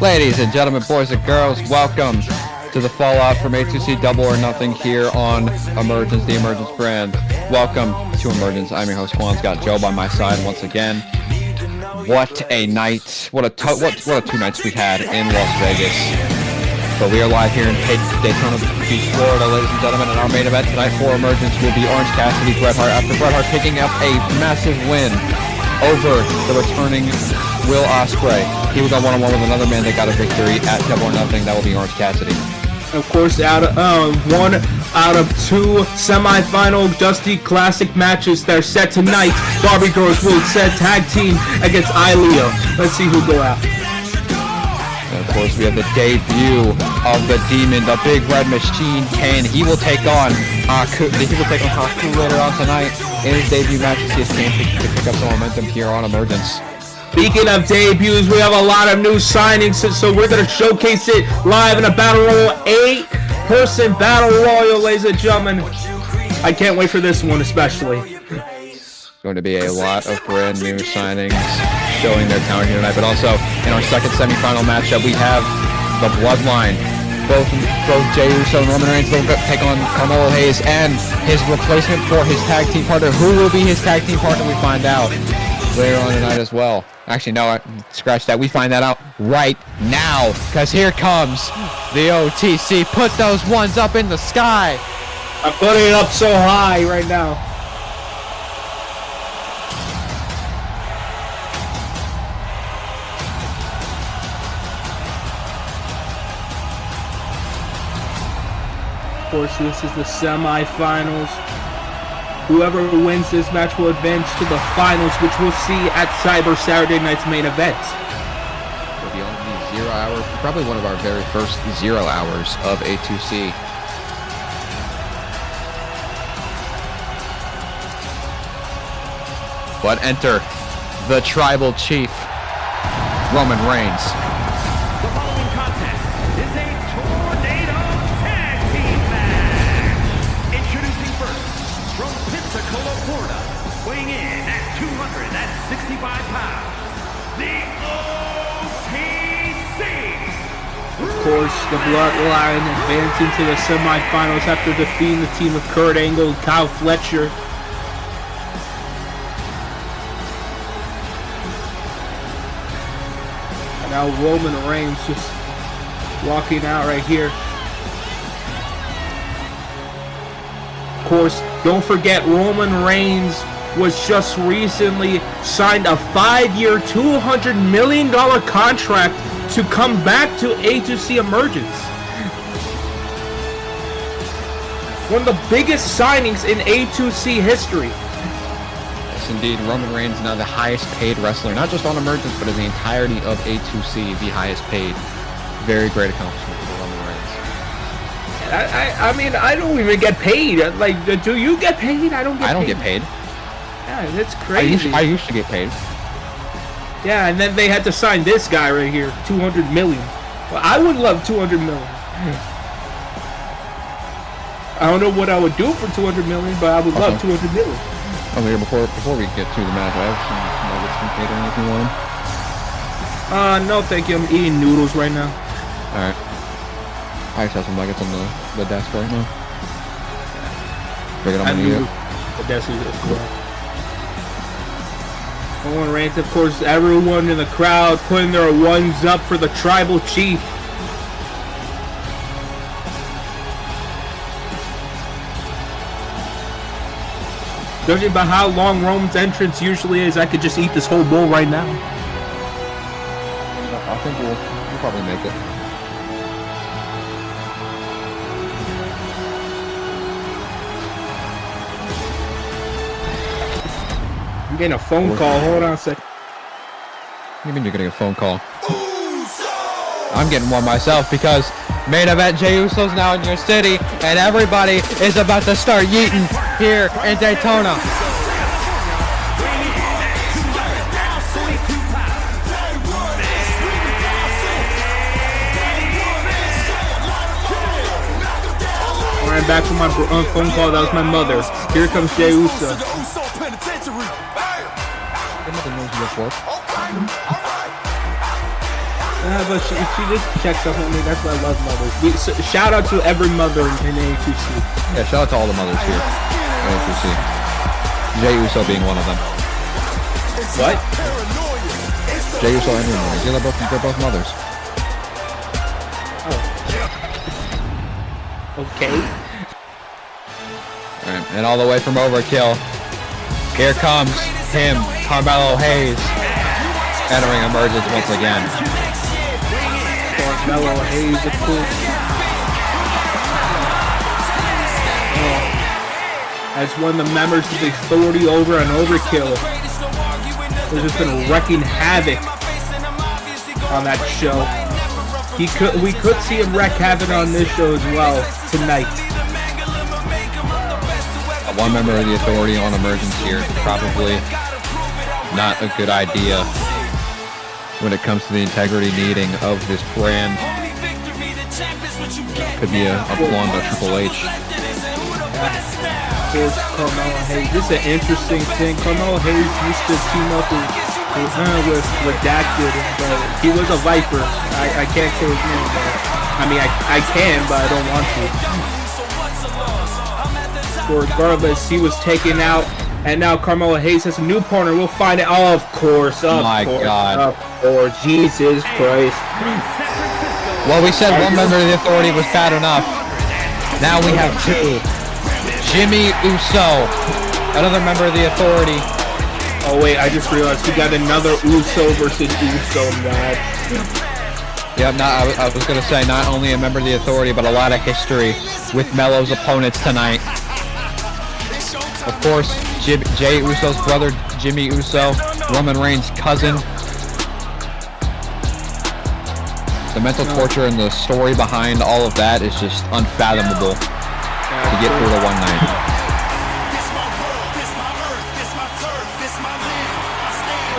Ladies and gentlemen, boys and girls, welcome to the fallout from A2C Double or Nothing here on Emergence, the Emergence brand. Welcome to Emergence. I'm your host, Juan's got Joe by my side once again. What a night. What a two nights we've had in Las Vegas. But we are live here in Daytona Beach, Florida, ladies and gentlemen, and our main event tonight for Emergence will be Orange Cassidy, Bret Hart, after Bret Hart picking up a massive win over the returning Will Ospreay. He will go one-on-one with another man that got a victory at Double or Nothing. That will be Orange Cassidy. Of course, one out of two semi-final Dusty Classic matches that are set tonight. Barbie Girls will set tag team against Ileo. Let's see who go out. And of course, we have the debut of the Demon, the Big Red Machine, Kane. He will take on Haku later on tonight in his debut match to see if Kane can pick up some momentum here on Emergence. Speaking of debuts, we have a lot of new signings, so we're going to showcase it live in a Battle Royal, 8-person Battle Royal, ladies and gentlemen. I can't wait for this one especially. It's going to be a lot of brand new signings showing their talent here tonight, but also in our second semifinal matchup, we have the Bloodline. Both Jey Uso and Roman Reigns will take on Carmelo Hayes and his replacement for his tag team partner. Who will be his tag team partner? We find out later on tonight as well. Actually, no, scratch that. We find that out right now, because here comes the OTC. Put those ones up in the sky. I'm putting it up so high right now. Of course, this is the semi-finals. Whoever wins this match will advance to the finals, which we'll see at Cyber Saturday night's main event. It'll be on the 0 hour, probably one of our very first 0 hours of A2C. But enter the Tribal Chief, Roman Reigns. The following contest is a tornado tag team match. Introducing first, from Pensacola, Florida, weighing in at 265 pounds, the OTC. Of course, the Bloodline advancing to the semifinals after defeating the team of Kurt Angle and Kyle Fletcher. And now Roman Reigns just walking out right here. Of course, don't forget Roman Reigns was just recently signed a 5-year, $200 million contract to come back to A2C Emergence. One of the biggest signings in A2C history. Yes, indeed. Roman Reigns now the highest paid wrestler, not just on Emergence, but in the entirety of A2C, the highest paid. Very great accomplishment for Roman Reigns. I mean, I don't even get paid. Like, do you get paid? I don't get paid. Yeah, that's crazy. I used to get paid. Yeah, and then they had to sign this guy right here, $200 million. Well, I would love $200 million. I don't know what I would do for $200 million, but I would love $200 million. Oh, here before we get to the match, I have some nuggets from catering if you want them. No, thank you. I'm eating noodles right now. All right. I just have some nuggets on the desk right now. Bring it on you. The desk is well. Roman Reigns, of course, everyone in the crowd putting their ones up for the Tribal Chief. Judging by how long Roman's entrance usually is, I could just eat this whole bowl right now. I think we'll probably make it. I'm getting a phone call. Hold on a second. What do you mean you're getting a phone call? I'm getting one myself because main event Jey Uso's now in your city and everybody is about to start yeeting here in Daytona. Alright, back from my phone call. That was my mother. Here comes Jey Uso. But she just checks up on me. That's why I love mothers. Shout out to every mother in A2C. Yeah, shout out to all the mothers here in A2C. Jey Uso being one of them. What? Jey Uso and Roman. Yeah, they're both mothers. Oh. Okay. Alright, and all the way from Overkill, here comes him, Carmelo Hayes, entering Emergence once again. Carmelo Hayes, of course. As one of the members of the Authority over and Overkill, has just been wrecking havoc on that show. We could see him wreak havoc on this show as well tonight. One member of the Authority on Emergence here, probably not a good idea when it comes to the integrity needing of this brand. Could be a pawn to Triple H. Here's Carmelo Hayes. This is an interesting thing. Carmelo Hayes used to team up with Redacted, but he was a Viper. I can't say his name, but I mean I can, but I don't want to. Regardless, he was taken out, and now Carmelo Hayes has a new partner. We'll find it. Oh, of course. My God. Of course. Jesus Christ. Well, we said one member of the Authority was bad enough. Now we have two. Jimmy Uso, another member of the Authority. Oh, wait, I just realized we got another Uso versus Uso match. Yeah, I was going to say, not only a member of the Authority, but a lot of history with Melo's opponents tonight. Of course, Jey Uso's brother, Jimmy Uso, Roman Reigns' cousin. The mental torture and the story behind all of that is just unfathomable to get through the one night.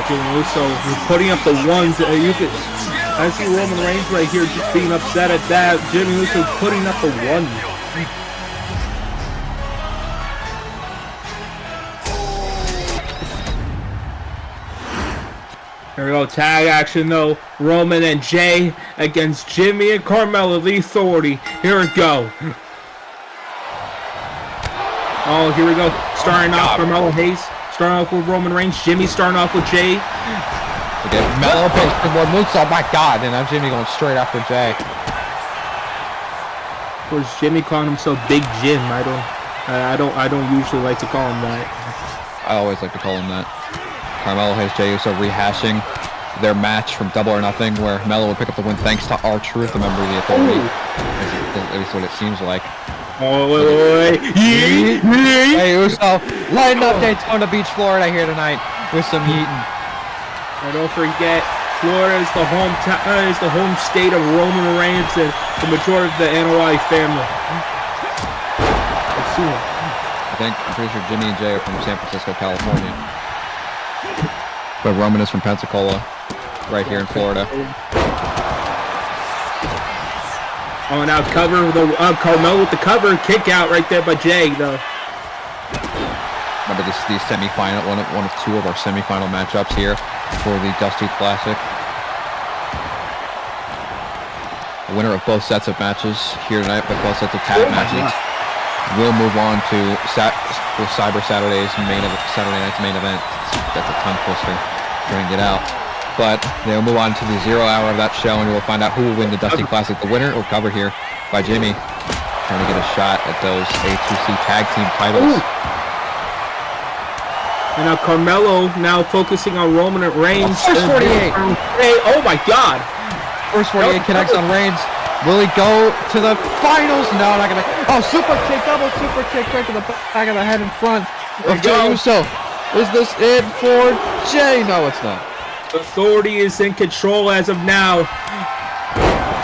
Jimmy Uso putting up the ones. I see Roman Reigns right here just being upset at that. Jimmy Uso putting up the one. Here we go, tag action though. Roman and Jey against Jimmy and Carmelo, the Authority. Here we go. Oh, here we go. Starting off Carmelo Hayes. Starting off with Roman Reigns. Jimmy starting off with Jey. Okay, Melo pays for more moonsault. Oh my God! And now Jimmy going straight after Jey. Of course, Jimmy calling himself Big Jim. I don't usually like to call him that. I always like to call him that. Carmelo Hayes, Jey Uso rehashing their match from Double or Nothing, where Melo would pick up the win thanks to R-Truth, a member of the Authority. At least what it seems like. Oh, wait. Jey Uso lighting up Daytona Beach, Florida here tonight with some yeeting. And don't forget, Florida is the home state of Roman Reigns and the majority of the NOI family. I'm pretty sure Jimmy and Jey are from San Francisco, California. But Roman is from Pensacola, right here in Florida. Oh, now cover with the Carmelo with the cover kick out right there by Jey though. Remember these semifinal, one of two of our semifinal matchups here for the Dusty Classic. The winner of both sets of matches here tonight, but both sets of tag matches, will move on to Cyber Saturday's Saturday night's main event. That's a tongue twister. Trying to get out. But they'll move on to the 0 hour of that show, and we'll find out who will win the Dusty Classic. The winner will cover here by Jimmy, trying to get a shot at those A2C tag team titles. Ooh. And now Carmelo now focusing on Roman Reigns. First 48. Oh my God. First 48 connects on Reigns. Will he go to the finals? No, not gonna. Oh, super kick, double super kick right to the back of the head in front of Jey Uso. Is this it for Jey? No, it's not. Authority is in control as of now.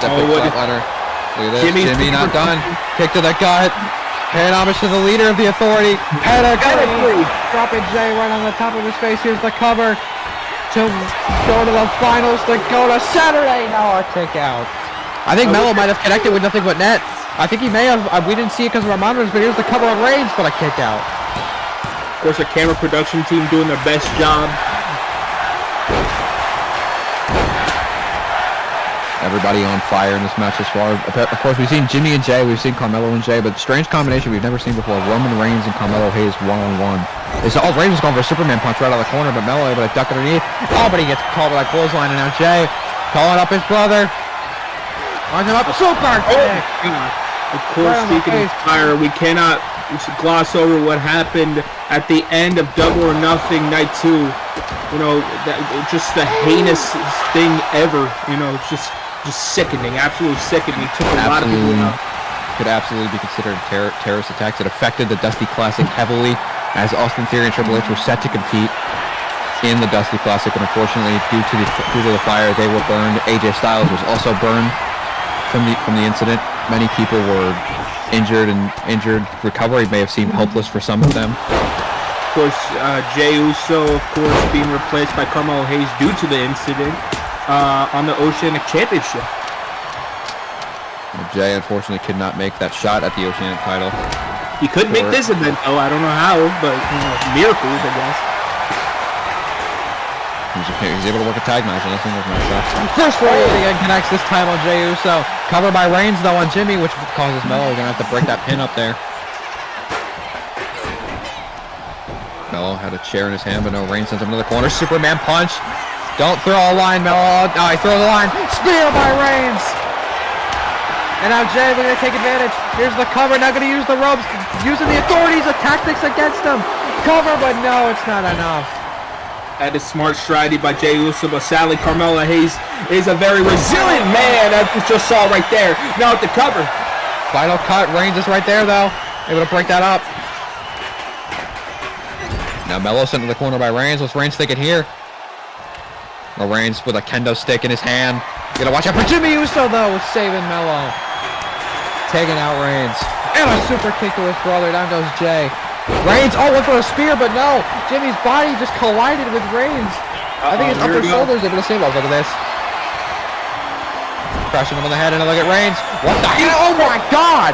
Look at this. Jimmy not done. Kick to the gut. Paying homage to the leader of the Authority. Pedigree. Dropping Jey right on the top of his face. Here's the cover to go to the finals to go to Saturday. Now our kick out. I think Melo might have connected with nothing but net. I think he may have. We didn't see it because of our monitors, but here's the cover on Reigns, but a kick out. Of course, the camera production team doing their best job. everybody on fire in this match as far. Of course, we've seen Jimmy and Jay, we've seen Carmelo and Jay, but strange combination we've never seen before. Roman Reigns and Carmelo Hayes one-on-one. Reigns was going for a Superman punch right out of the corner, but Melo able to duck underneath. Oh, but he gets called by that clothesline, and now Jay calling up his brother. Launching up, super kick. Of course, speaking of fire, we cannot gloss over what happened at the end of Double or Nothing Night 2. You know, just the heinous thing ever. You know, just sickening, absolutely sickening. It took a lot of people out. Could absolutely be considered terrorist attacks. It affected the Dusty Classic heavily, as Austin Theory and Triple H were set to compete in the Dusty Classic, but unfortunately, due to the fire, they were burned. AJ Styles was also burned from the incident. Many people were injured. Recovery may have seemed hopeless for some of them. Of course, Jey Uso, of course, being replaced by Carmelo Hayes due to the incident on the Oceanic Championship. Jay unfortunately could not make that shot at the Oceanic title. He could make this event, though. I don't know how, but miracles, I guess. He's able to work a tag match in a singles match. First Royal again connects this time on Jey Uso. Covered by Reigns though on Jimmy, which causes Melo gonna have to break that pin up there. Melo had a chair in his hand, but no, Reigns sends him into the corner. Superman punch. Don't throw a line, Melo. Oh, he throws a line. Spear by Reigns. And now Jay going to take advantage. Here's the cover. Now going to use the ropes. Using the authorities of tactics against him. Cover, but no, it's not enough. That is smart strategy by Jey Uso, but sadly Carmelo Hayes is a very resilient man, as we just saw right there. Now at the cover. Final cut. Reigns is right there, though. Able to break that up. Now Melo sent to the corner by Reigns. What's Reigns thinking here? Well, Reigns with a kendo stick in his hand. You gotta watch out for Jimmy Uso, though, saving Melo. Taking out Reigns. And a super kick to his brother. Down goes Jay. Reigns, went for a spear, but no. Jimmy's body just collided with Reigns. I think his upper shoulders able to save us. Look at this. Crushing him on the head, and look at Reigns. What the hell? Oh my God!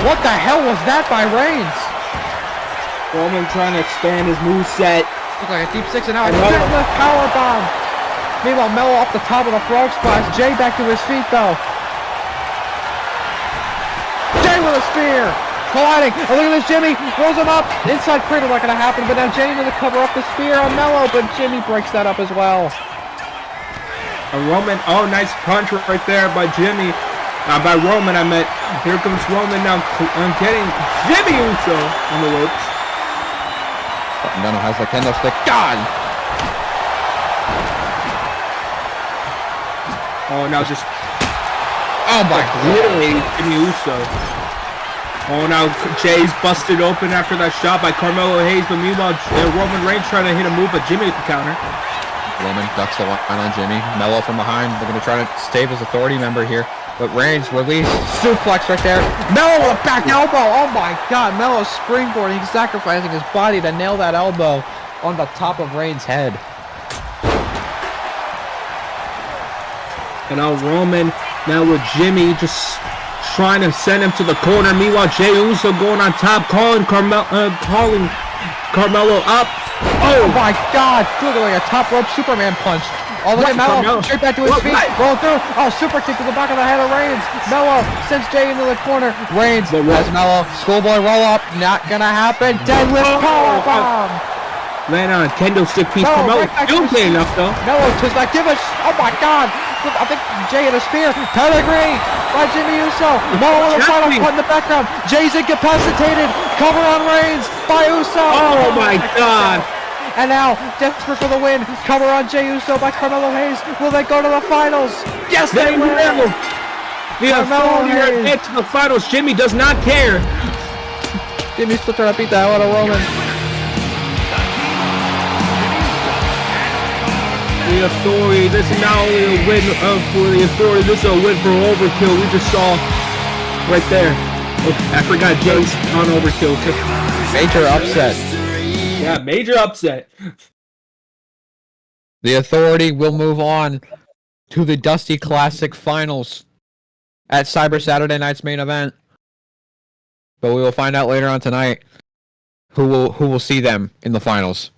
What the hell was that by Reigns? Roman trying to expand his moveset. Looks like a deep six and out. Deadlift powerbomb. Meanwhile, Melo off the top of the frog splash. Jay back to his feet, though. Jay with a spear. Colliding. Oh, look at this, Jimmy. Rolls him up. Inside cradle not going to happen, but now Jay into the cover up the spear on Melo, but Jimmy breaks that up as well. A Roman. Oh, nice punch right there by Jimmy. By Roman, I meant. Here comes Roman now. I'm getting Jimmy Uso on the ropes. Nano has the kendo stick. God! Oh, now just... Oh my God! Literally, Jimmy Uso. Oh, now Jay's busted open after that shot by Carmelo Hayes, but meanwhile, Roman Reigns trying to hit a move, but Jimmy with the counter. Roman ducks the line on Jimmy. Melo from behind. They're going to try to save his authority member here. But Reigns release, suplex right there. Melo with a back elbow. Oh my God, Melo springboarding, he's sacrificing his body to nail that elbow on the top of Reigns' head. And now Roman, now with Jimmy just trying to send him to the corner. Meanwhile, Jey Uso going on top, calling Carmelo up. Oh my God, look like a top rope Superman punch. Oh, look at Melo, straight back to his feet, roll through. Oh, super kick to the back of the head of Reigns. Melo sends Jay into the corner. Reigns has Melo, schoolboy roll up, not gonna happen. Deadlift powerbomb. Land on a kendo stick piece. Melo still playing enough though. Melo does not give a oh my God. I think Jay had a spear. Pedigree by Jimmy Uso. Melo with a final cut in the background. Jay's incapacitated. Cover on Reigns by Uso. Oh my God. And now, desperate for the win, cover on Jey Uso by Carmelo Hayes. Will they go to the finals? Yes, they will! The authority are head to the finals. Jimmy does not care. Jimmy's still trying to beat the hell out of Roman. The authority, this is not only a win for the authority, this is a win for Overkill. We just saw right there. Oh, I forgot Jay's on Overkill. Major upset. Yeah, major upset. The authority will move on to the Dusty Classic finals at Cyber Saturday night's main event. But we will find out later on tonight who will see them in the finals.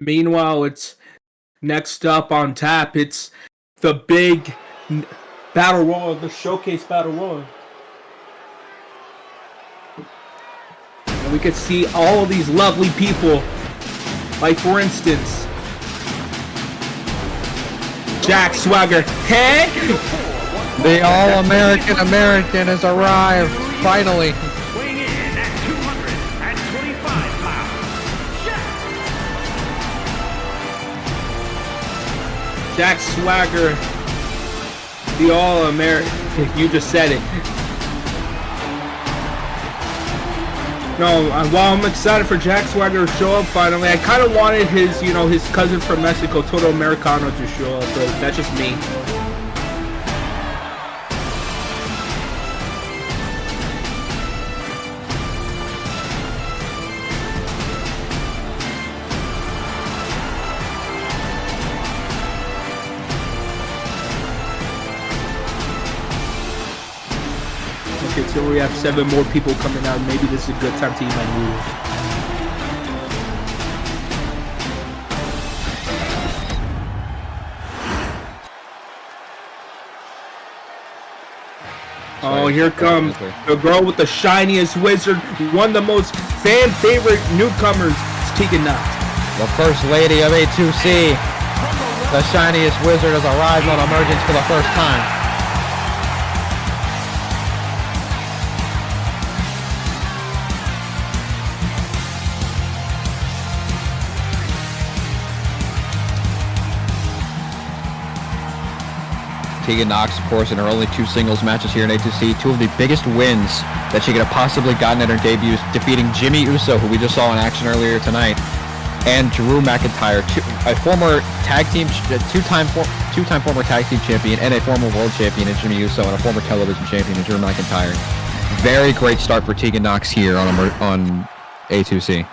Meanwhile, it's next up on tap. It's the big battle royal, the showcase battle royal. And we could see all of these lovely people. Like, for instance, Jack Swagger. Hey! The All-American American has arrived, finally. Weighing in at 225 pounds, Jack Swagger, the All-American. You just said it. No, while I'm excited for Jack Swagger to show up finally, I kind of wanted his, his cousin from Mexico, Toto Americano, to show up, but that's just me. Okay, so we have 7 more people coming out. Maybe this is a good time to eat my noodles. Oh, here comes the girl with the shiniest wizard, one of the most fan-favorite newcomers, Tegan Knox. The First Lady of A2C, the shiniest wizard, has arrived on Emergence for the first time. Tegan Knox, of course, in her only 2 singles matches here in A2C, 2 of the biggest wins that she could have possibly gotten at her debut, defeating Jimmy Uso, who we just saw in action earlier tonight, and Drew McIntyre, a former tag team, two-time former tag team champion, and a former world champion in Jimmy Uso, and a former television champion in Drew McIntyre. Very great start for Tegan Knox here on A2C.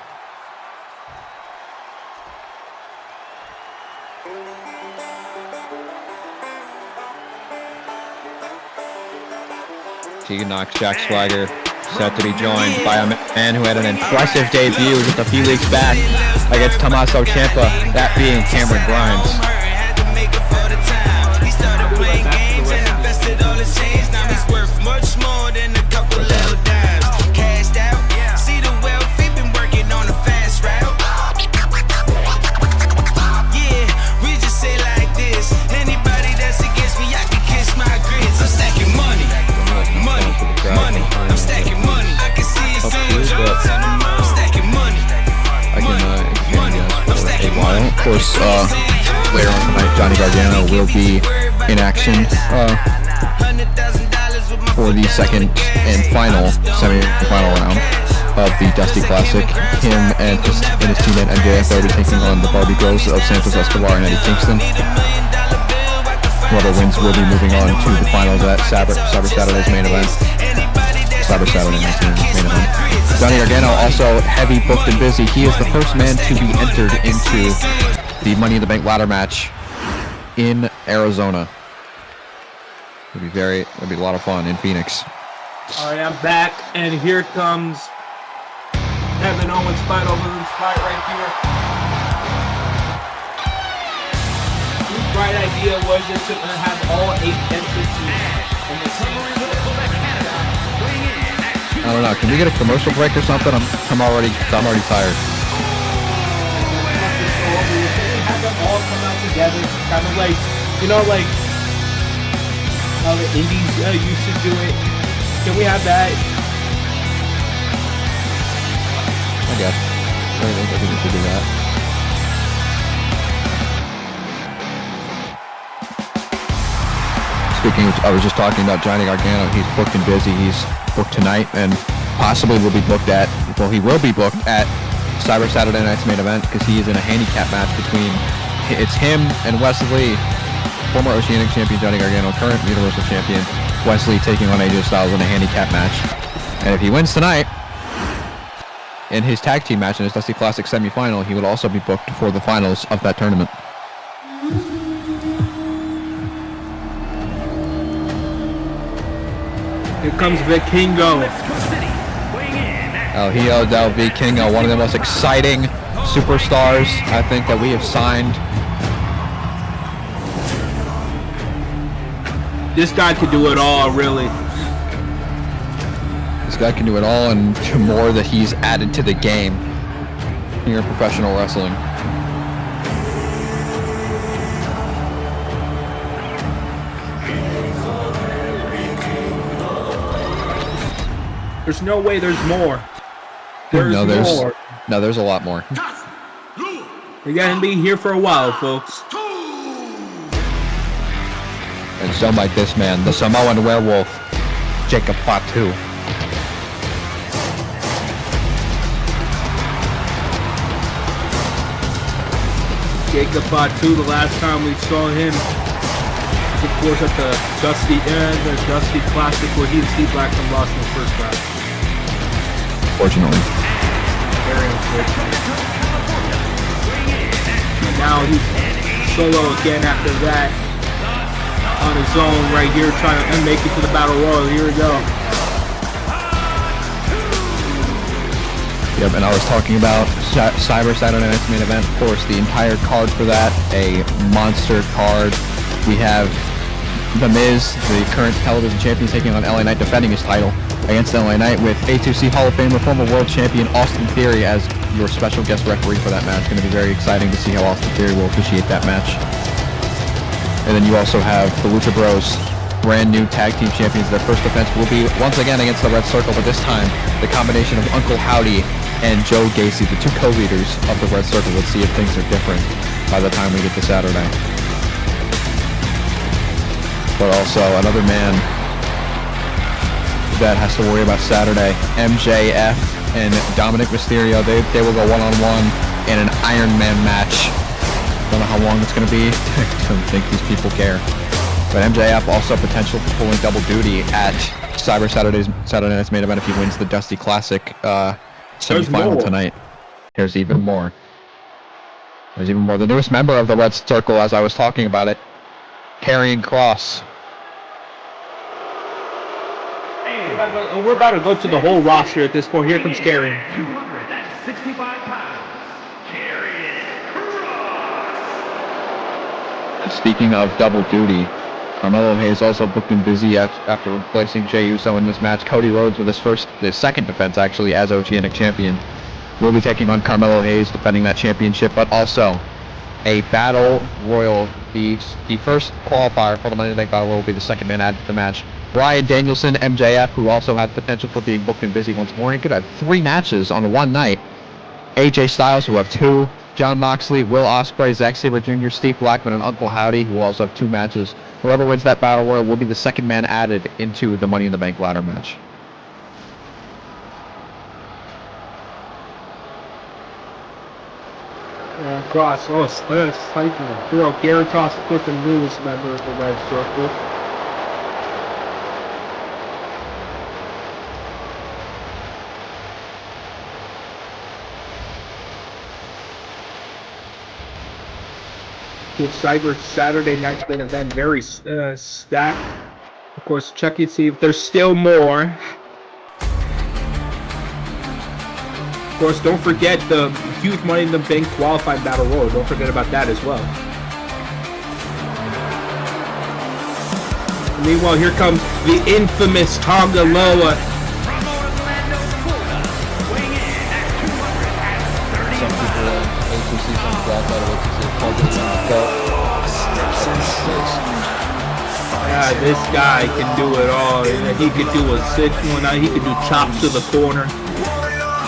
Tegan Knox, Jack Swagger, set to be joined by a man who had an impressive debut just a few weeks back against Tommaso Ciampa, that being Cameron Grimes. Of course, later on tonight, Johnny Gargano will be in action for the second and final semi-final round of the Dusty Classic. Him and his teammate MJF will be taking on the Barbie Girls of Santos Escobar and Eddie Kingston. Whoever wins will be moving on to the finals at Cyber Saturday's main event. Cyber Saturday night's main event. Johnny Gargano also heavy booked and busy. He is the first man to be entered into the Money in the Bank ladder match in Arizona. It'll be a lot of fun in Phoenix. All right, I'm back, and here comes Kevin Owens' fight over this fight right here. His bright idea was just to have all 8 entrances in the same. I don't know. Can we get a commercial break or something? I'm already tired. Have them all come out together, kind of like, like how the indies used to do it. Can we have that? I guess. I think we should do that. Speaking of, I was just talking about Johnny Gargano. He's booked and busy. He's booked tonight and possibly will be booked at, he will be booked at Cyber Saturday night's main event because he is in a handicap match between, it's him and Wesley, former Oceanic champion Johnny Gargano, current Universal champion Wesley, taking on AJ Styles in a handicap match. And if he wins tonight in his tag team match in his Dusty Classic semifinal, he would also be booked for the finals of that tournament. Here comes Vikingo. El Hijo del Vikingo, one of the most exciting superstars, I think, that we have signed. This guy could do it all, really. This guy can do it all and more that he's added to the game here in professional wrestling. There's no way there's more. There's more. No, there's a lot more. You're gonna be here for a while, folks. And some like this man, the Samoan werewolf, Jacob Fatu. Jacob Fatu, the last time we saw him, was of course at the Dusty Classic where he and Steve Blackman lost in the first round. Fortunately. Very unfortunate. And now he's solo again after that. On his own right here, trying to make it to the Battle Royal. Here we go. Yep, and I was talking about Cyber Saturday Night's main event. Of course, the entire card for that, a monster card. We have The Miz, the current television champion, taking on LA Knight, defending his title against LA Knight, with A2C Hall of Famer, former world champion Austin Theory as your special guest referee for that match. It's going to be very exciting to see how Austin Theory will officiate that match. And then you also have the Lucha Bros, brand new tag team champions. Their first defense will be once again against the Red Circle, but this time the combination of Uncle Howdy and Joe Gacy, the two co-leaders of the Red Circle. Let's see if things are different by the time we get to Saturday. But also another man that has to worry about Saturday, MJF and Dominic Mysterio. They will go one-on-one in an Iron Man match. Don't know how long it's going to be. I don't think these people care. But MJF also potential for pulling double duty at Saturday Night's main event if he wins the Dusty Classic semifinal tonight. There's even more. There's even more. The newest member of the Red Circle, as I was talking about it, Karrion Kross. We're about to go to the whole roster at this point. Here comes Karrion. 265 pounds. Speaking of double duty, Carmelo Hayes also booked and busy after replacing Jey Uso in this match. Cody Rhodes with his second defense actually as Oceanic champion will be taking on Carmelo Hayes, defending that championship, but also a Battle Royal. The first qualifier for the Money in the Bank Battle Royal will be the second man added to the match. Bryan Danielson, MJF, who also had potential for being booked and busy once more. He could have 3 matches on one night. AJ Styles, who have 2. Jon Moxley, Will Ospreay, Zack Sabre Jr., Steve Blackman, and Uncle Howdy, who also have 2 matches. Whoever wins that Battle Royal will be the second man added into the Money in the Bank ladder match. Cross, cycle. Hero Garitos, of course, the newest member of the Red Circle. Cyber Saturday Night's main event, very stacked. Of course, check and see if there's still more. Of course, don't forget the huge Money in the Bank qualified Battle Royal. Don't forget about that as well. And meanwhile, here comes the infamous Tonga Loa. From Orlando, Florida, weighing in at 230 Some people A2C, some guys out of A2C called it Yeah, this guy can do it all. He could do a 6-1, he could do chops to the corner.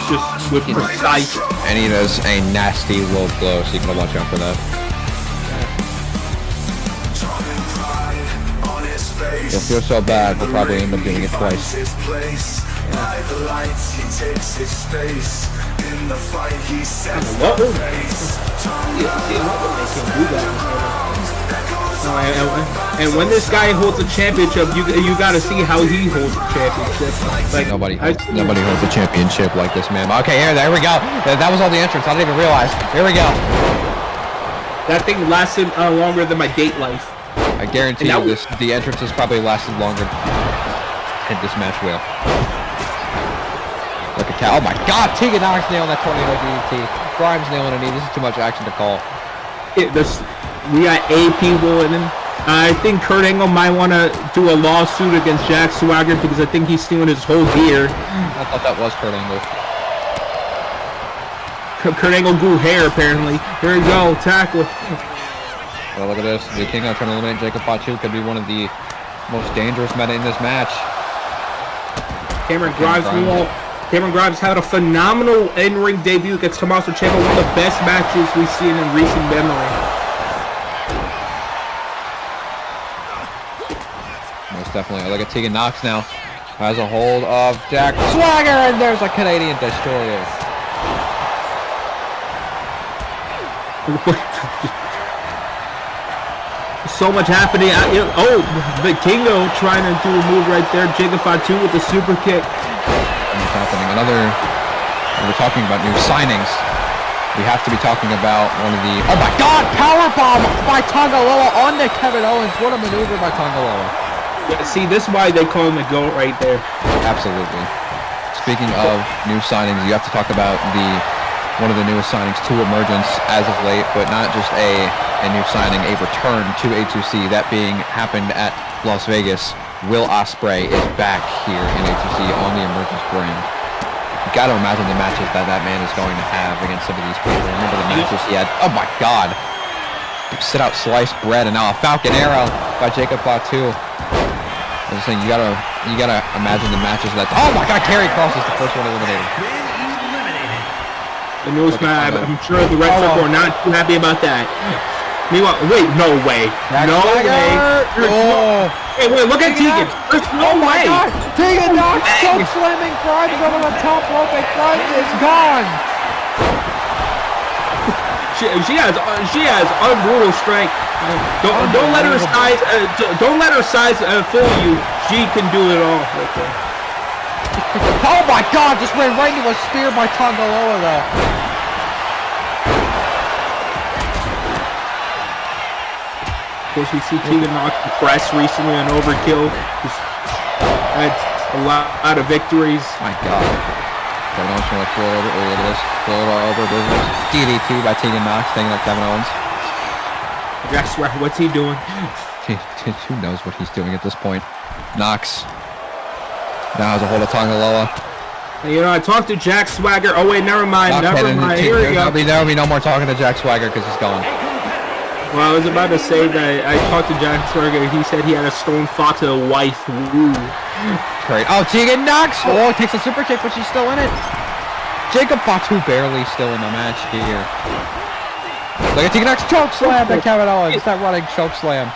Just with precise. And he does a nasty low blow, so you gotta watch out for that. You'll feel so bad, we'll probably end up doing it twice. What will they can do that. And when this guy holds a championship, you gotta see how he holds a championship. Like Nobody holds a championship like this man. Okay, there we go. That was all the entrance. I didn't even realize. Here we go. That thing lasted longer than my date life. I guarantee you the entrance has probably lasted longer than this match will. Look Oh my God, Tegan Knox nailing that tornado DDT. Grimes nailing a knee. This is too much action to call. We got AP winning. I think Kurt Angle might want to do a lawsuit against Jack Swagger because I think he's stealing his whole gear. I thought that was Kurt Angle. Kurt Angle grew hair, apparently. Here we go, tackle. Well, look at this. The King trying to eliminate Jacob Fatu could be one of the most dangerous men in this match. Cameron Grimes had a phenomenal in-ring debut against Tommaso Ciampa, one of the best matches we've seen in recent memory. Most definitely. Look at Tegan Knox now. Has a hold of Jack Swagger, and there's a Canadian Destroyer. So much happening. Vikingo trying to do a move right there. Jacob Fatu with the super kick. What's happening? We're talking about new signings. We have to be talking about one of the... Oh my God! Powerbomb by Tonga Loa on to Kevin Owens. What a maneuver by Tonga Loa. Yeah, see, this is why they call him the GOAT right there. Absolutely. Speaking of new signings, you have to talk about one of the newest signings to Emergence as of late, but not just a new signing, a return to A2C. That being happened at Las Vegas. Will Ospreay is back here in A2C on the Emergence brand. You got to imagine the matches that man is going to have against some of these people. Remember the matches he had? Oh my God! Sit out sliced bread, and now a Falcon Arrow by Jacob Fatu. I'm just saying, you gotta imagine the matches that. Oh my God! Karrion Kross is the first one eliminated. The newest match. I'm sure the Red Circle are not too happy about that. Meanwhile, wait, no way. No way. Hey, wait, look at Tegan. There's no way. God. Tegan Knox choke slamming Grimes over the top rope, and Grimes is gone. She has unbrutal strength. Don't let her size fool you. She can do it all. Oh my God! Just ran right into a spear by Tonga Loa though. Of course, we see Tegan Knox press recently on Overkill. Just had a lot of victories. My God. Kevin Owens trying to float over. Oh, look at this. Float over business. DDT by Tegan Knox, taking up Kevin Owens. That's right. What's he doing? Who knows what he's doing at this point? Knox now has a hold of Tonga Loa. You know, I talked to Jack Swagger. Oh wait, never mind. Never mind. Here we go. There'll be no more talking to Jack Swagger because he's gone. Well, I was about to say that I talked to Jack Swagger. He said he had a Stone Fox as a wife. Woo. Great. Oh, Tegan Knox. Oh, takes a super kick, but she's still in it. Jacob Fatu barely still in the match here. Look at Tegan Knox choke slam by Kevin Owens. That running choke slam.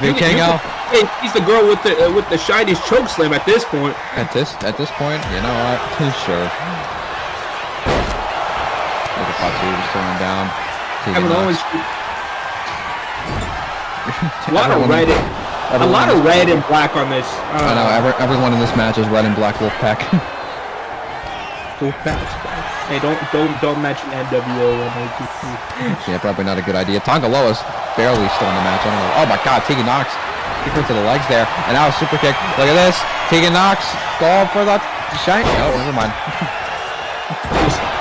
Vikingo. Hey, he's the girl with the shiniest choke slam at this point. At this point, you know what? Sure. Look at Fatu just throwing down. Kevin Owens. A lot of red and black on this. I know everyone in this match is red and black Wolfpack. Wolfpack. Hey, don't mention NWO and A2C. Yeah, probably not a good idea. Tonga Loa's barely still in the match. I don't know. Oh my God, Tegan Knox kick her to the legs there, and now a super kick. Look at this. Tegan Knox going for the shine. Oh, never mind.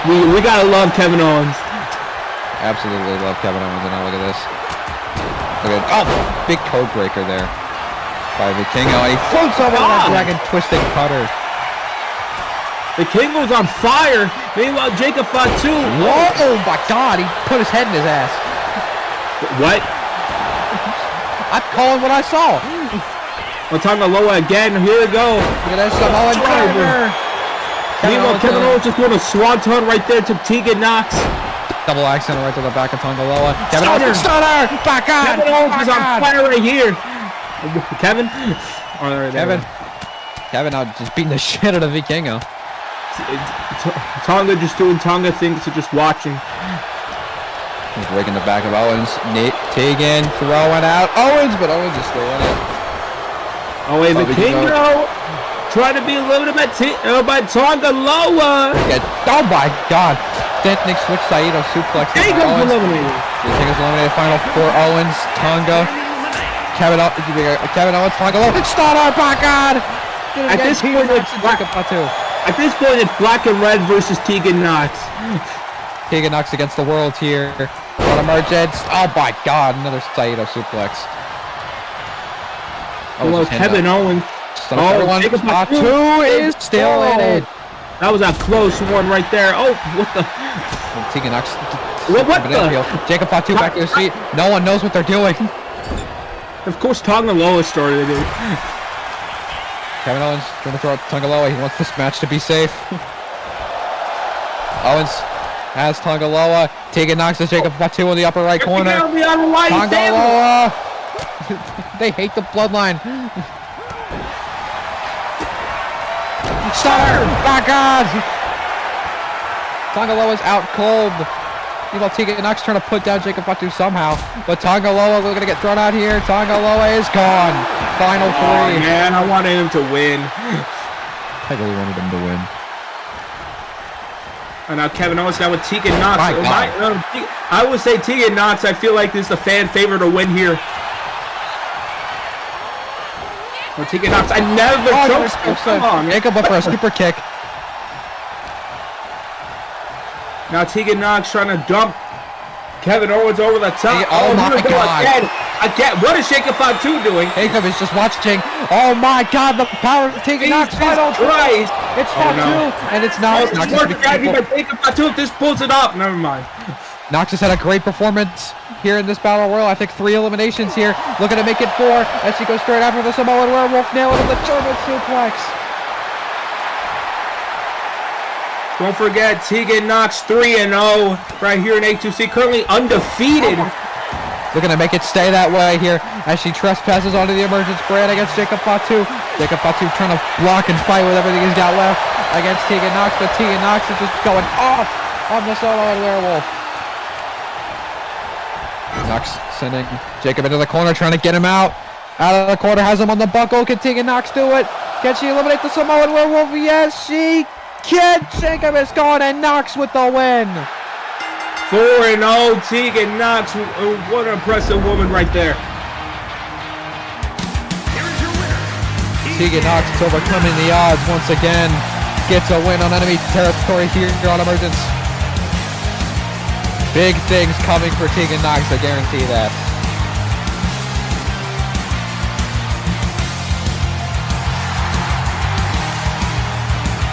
we gotta love Kevin Owens. Absolutely love Kevin Owens. And now look at this. Look at big code breaker there by Vikingo. And he floats over that dragon twisted cutter. The King was on fire. Meanwhile, Jacob Fatu. Oh my God! He put his head in his ass. What? I'm calling what I saw. Tonga Loa again. Here we go. Look at this Samoan driver. Meanwhile, Kevin Owens just doing a swanton right there to Tegan Knox. Double accent right to the back of Tonga Loa. Kevin Owens, stunner! Back on! Kevin Owens is on fire right here. Kevin? Kevin now just beating the shit out of Vikingo. Tonga just doing Tonga things to just watching. He's breaking the back of Owens. Tegan throwing out Owens, but Owens is still in it. Oh wait, Vikingo trying to be limited by Tonga Loa. Oh my God. Technic switch Saito suplex. Tegan's eliminated. Tegan's eliminated. Final four. Owens, Tonga, Kevin Owens, Tonga Loa. Stunner, my God. At this point, it's black and red versus Tegan Knox. Tegan Knox against the world here. On Emergence. Oh my God! Another Saito suplex. Oh, Well, Kevin Owens. Everyone. A2 is still in it. That was a close one right there. Oh, what the? Tegan Knox. What the? Jacob Fatu back to his feet. No one knows what they're doing. Of course, Tonga Loa started it. Kevin Owens trying to throw out Tongaloa. He wants this match to be safe. Owens has Tongaloa. Tegan Knox has Jacob Fatu in the upper right corner. Tongaloa. They hate the bloodline. Stunner! My God! Tongaloa's out cold. Meanwhile, Tegan Knox trying to put down Jacob Fatu somehow. But Tongaloa, we're going to get thrown out here. Tongaloa is gone. Final three. Oh, man, I wanted him to win. I really wanted him to win. And now Kevin Owens now with Tegan Knox. My God. I would say Tegan Knox, I feel like this is the fan favorite to win here. Well, Tegan Knox, I never Come on. Jacob up for a super kick. Now Tegan Knox trying to dump Kevin Owens over the top. Oh my God. Again, what is Jacob Fatu doing? Jacob is just watching. Oh my God, the power of Tegan Knox. Final Christ. It's Fatu, and it's Knox. Knox Jacob Fatu if this pulls it up. Never mind. Knox has had a great performance here in this Battle Royal. I think 3 eliminations here. Looking to make it 4 as she goes straight after the Samoan Werewolf. Nail it in the German suplex. Don't forget, Tegan Knox 3-0 right here in A2C, currently undefeated. Looking to make it stay that way here as she trespasses onto the Emergence brand against Jacob Fatu. Jacob Fatu trying to block and fight with everything he's got left against Tegan Knox, but Tegan Knox is just going off on the Samoan Werewolf. Knox sending Jacob into the corner, trying to get him out. Out of the corner, has him on the buckle. Can Tegan Knox do it? Can she eliminate the Samoan Werewolf? Yes, she can. Jacob is gone, and Knox with the win. 4-0, Tegan Knox. What an impressive woman right there. Tegan Knox is overcoming the odds once again. Gets a win on enemy territory here on Emergence. Big things coming for Tegan Knox, I guarantee that.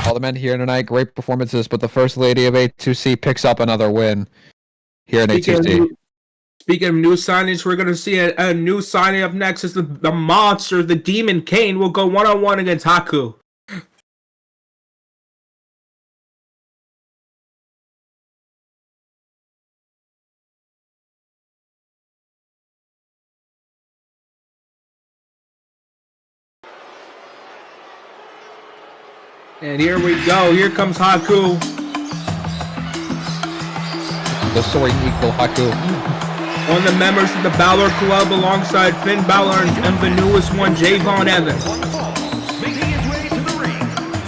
All the men here tonight, great performances, but the First Lady of A2C picks up another win here in A2C. Speaking of new signings, we're going to see a new signing up next. Is the monster, the Demon Kane, will go one-on-one against Haku. And here we go. Here comes Haku. The Soaring Eagle Haku. One of the members of the Balor Club alongside Finn Balor and the newest one, Javon Evans. Making his way to the ring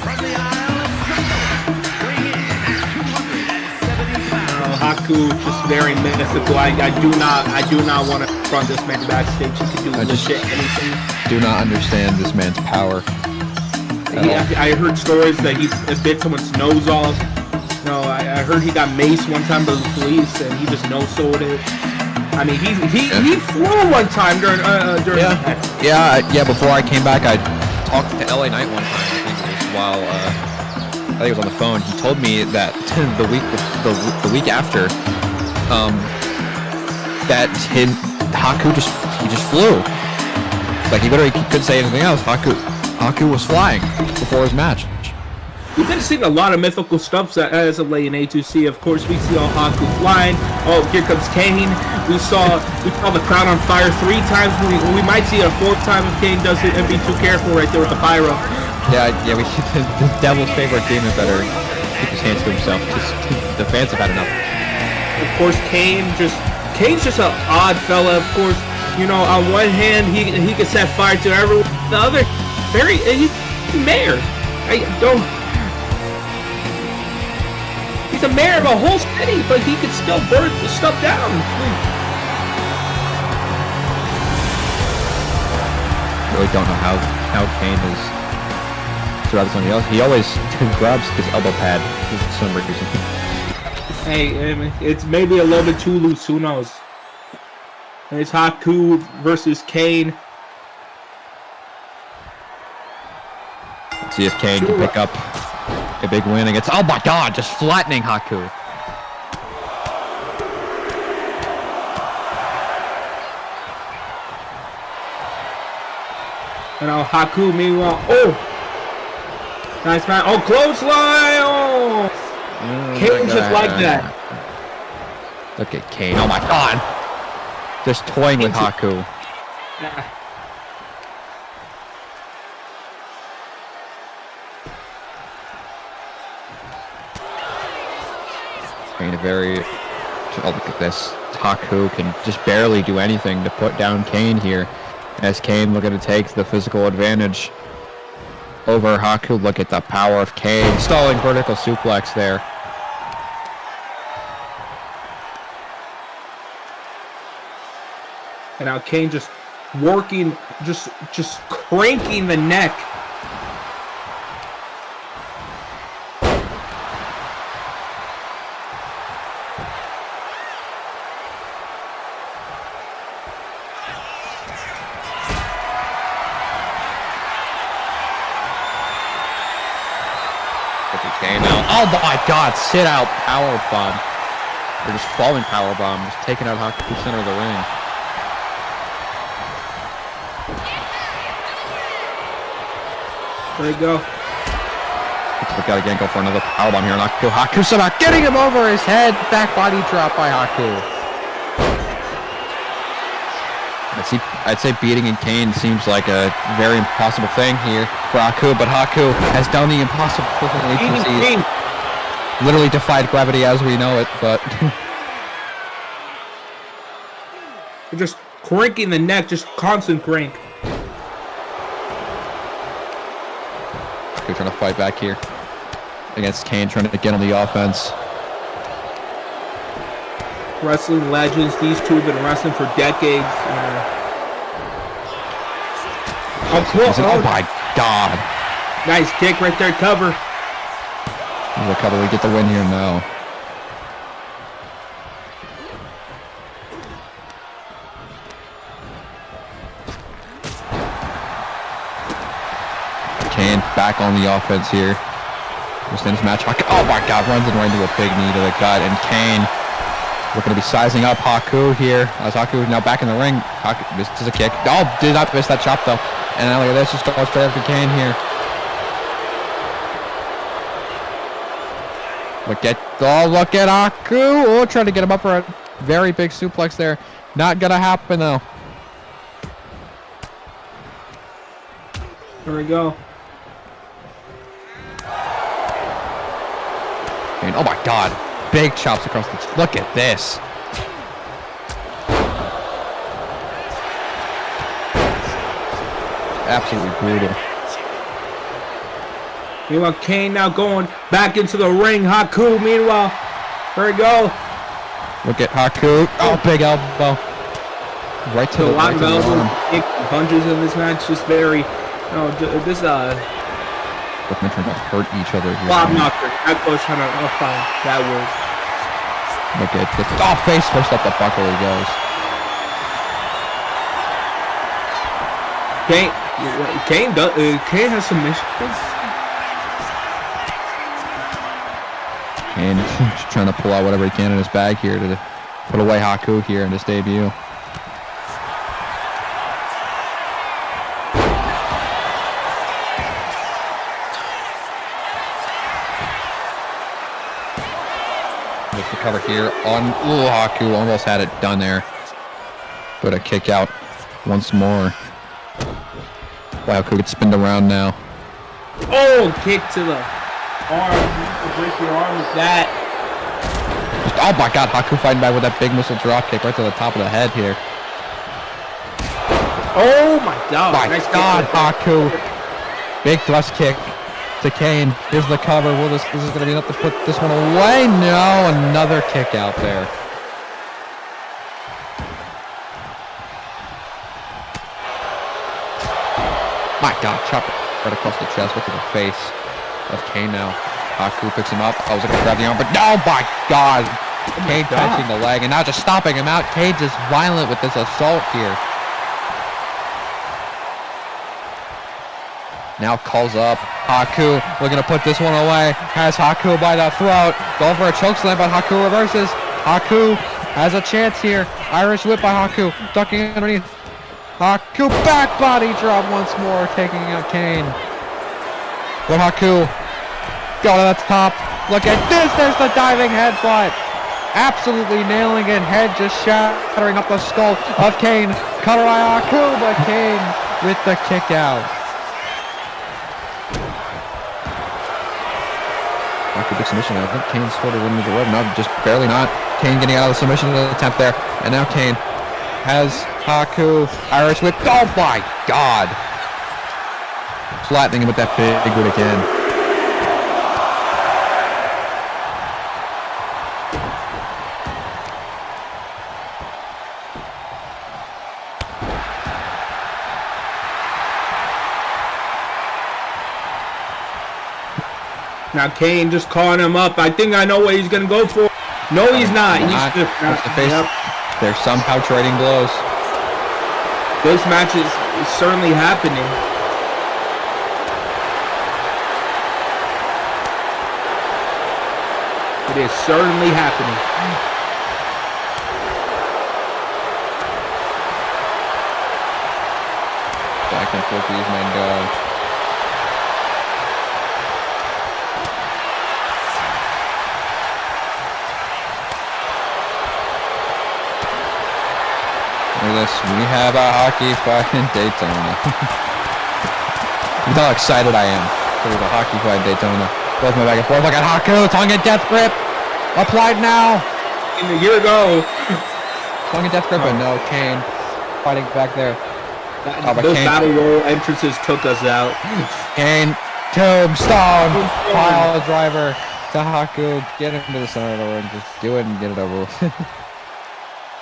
from the Isle of Sando, weighing in at 270 pounds. Haku is just very mythical. I do not want to front this man backstage. He can do legit anything. Do not understand this man's power. I heard stories that he bit someone's nose off. No, I heard he got maced one time by the police, and he just no-sold it. I mean, he flew one time during yeah. Before I came back, I talked to LA Knight one time. I think it was while I think it was on the phone. He told me that the week after, that Haku just flew. Like he couldn't say anything else. Haku was flying before his match. We've been seeing a lot of mythical stuff as of late in A2C. Of course, we see all Haku flying. Oh, here comes Kane. We saw the crowd on fire 3 times. We might see it a 4th time if Kane does it and be too careful right there with the pyro. Yeah. We see the devil's favorite demon better keep his hands to himself. Just the fans have had enough. Of course, Kane's just an odd fella. Of course, you know, on one hand he can set fire to everyone. The other, he's mayor. He's a mayor of a whole city, but he can still burn the stuff down. Really don't know how Kane is throughout this one. He always grabs his elbow pad for some reason. Hey, it's maybe a little bit too loose. Who knows? And it's Haku versus Kane. Let's see if Kane can pick up a big win against. Oh my God! Just flattening Haku. And now Haku, meanwhile, oh! Nice man. Oh, clothesline! Oh! Kane just like that. Look at Kane. Oh my God! Just toying with Haku. Yeah. Kane a very... Oh, look at this. Haku can just barely do anything to put down Kane here. As Kane looking to take the physical advantage over Haku. Look at the power of Kane. Stalling vertical suplex there. And now Kane just working, just cranking the neck. Look at Kane now. Oh my God! Sit out power bomb. Or just falling power bomb. Just taking out Haku center of the ring. There you go. We gotta again go for another powerbomb here. Haku somehow getting him over his head. Back body drop by Haku. I'd say beating in Kane seems like a very impossible thing here for Haku, but Haku has done the impossible in A2C. Literally defied gravity as we know it, but Just cranking the neck, just constant crank. Haku trying to fight back here against Kane, trying to get on the offense. Wrestling legends, these two have been wrestling for decades. Oh my God! Nice kick right there, cover. The cover, we get the win here now. Kane back on the offense here. Just in his match. Oh my God, runs right into a big knee to the gut, and Kane looking to be sizing up Haku here. As Haku now back in the ring. Haku misses a kick. Oh, did not miss that chop though. And now look at this, just going straight after Kane here. Look at Haku. Oh, trying to get him up for a very big suplex there. Not gonna happen though. There we go. Kane, oh my God. Big chops across the... Look at this. Absolutely brutal. Meanwhile, Kane now going back into the ring. Haku, meanwhile, there we go. Look at Haku. Oh, big elbow. Right to the lot of elbows, arm. big punches in this match. Just very, this Look, they're trying to hurt each other here. Bob Knocker. That coach trying to, oh, fine. That was. Look at this. Oh, face first up the buckle he goes. Kane has some missions. Kane just trying to pull out whatever he can in his bag here to put away Haku here in his debut. Just the cover here on Haku. Almost had it done there. But a kick out once more. Wow, Haku gets spinned around now. Oh, kick to the arm. You can break your arm with that. Oh my God, Haku fighting back with that big missile drop kick right to the top of the head here. Oh my God. My Nice God, kick. Haku. Big thrust kick to Kane. Here's the cover. This is going to be enough to put this one away. No, another kick out there. My God, chop it. Right across the chest, look at the face of Kane now. Haku picks him up. I was looking to grab the arm, but no, my God! Kane catching the leg and now just stopping him out. Kane just violent with this assault here. Now calls up Haku, looking to put this one away. Has Haku by the throat. Going for a chokeslam, but Haku reverses. Haku has a chance here. Irish whip by Haku, ducking underneath. Haku back body drop once more, taking out Kane. But Haku go to the top. Look at this. There's the diving headbutt. Absolutely nailing it. Head just shattering up the skull of Kane. Cutter by Haku, but Kane with the kick out. After the submission, I think Kane scored a win with the rope. No, just barely not. Kane getting out of the submission attempt there. And now Kane has Haku. Irish whip. Oh my God. Flattening him with that big boot again. Now Kane just calling him up. I think I know what he's gonna go for. No, he's not. He's just not. The face. Yep. They're somehow trading blows. This match is certainly happening. It is certainly happening. Back and forth these men go. Look at this. We have a hockey fight in Daytona. Look how excited I am for the hockey fight in Daytona. Both my back and forth. Look at Haku. Tongue and death grip. Applied now. In a year ago. Tongue and death grip, but no. Kane fighting back there. Those battle royal entrances took us out. Kane. Tombstone. Pile driver to Haku. Get him to the center of the ring. Just do it and get it over with.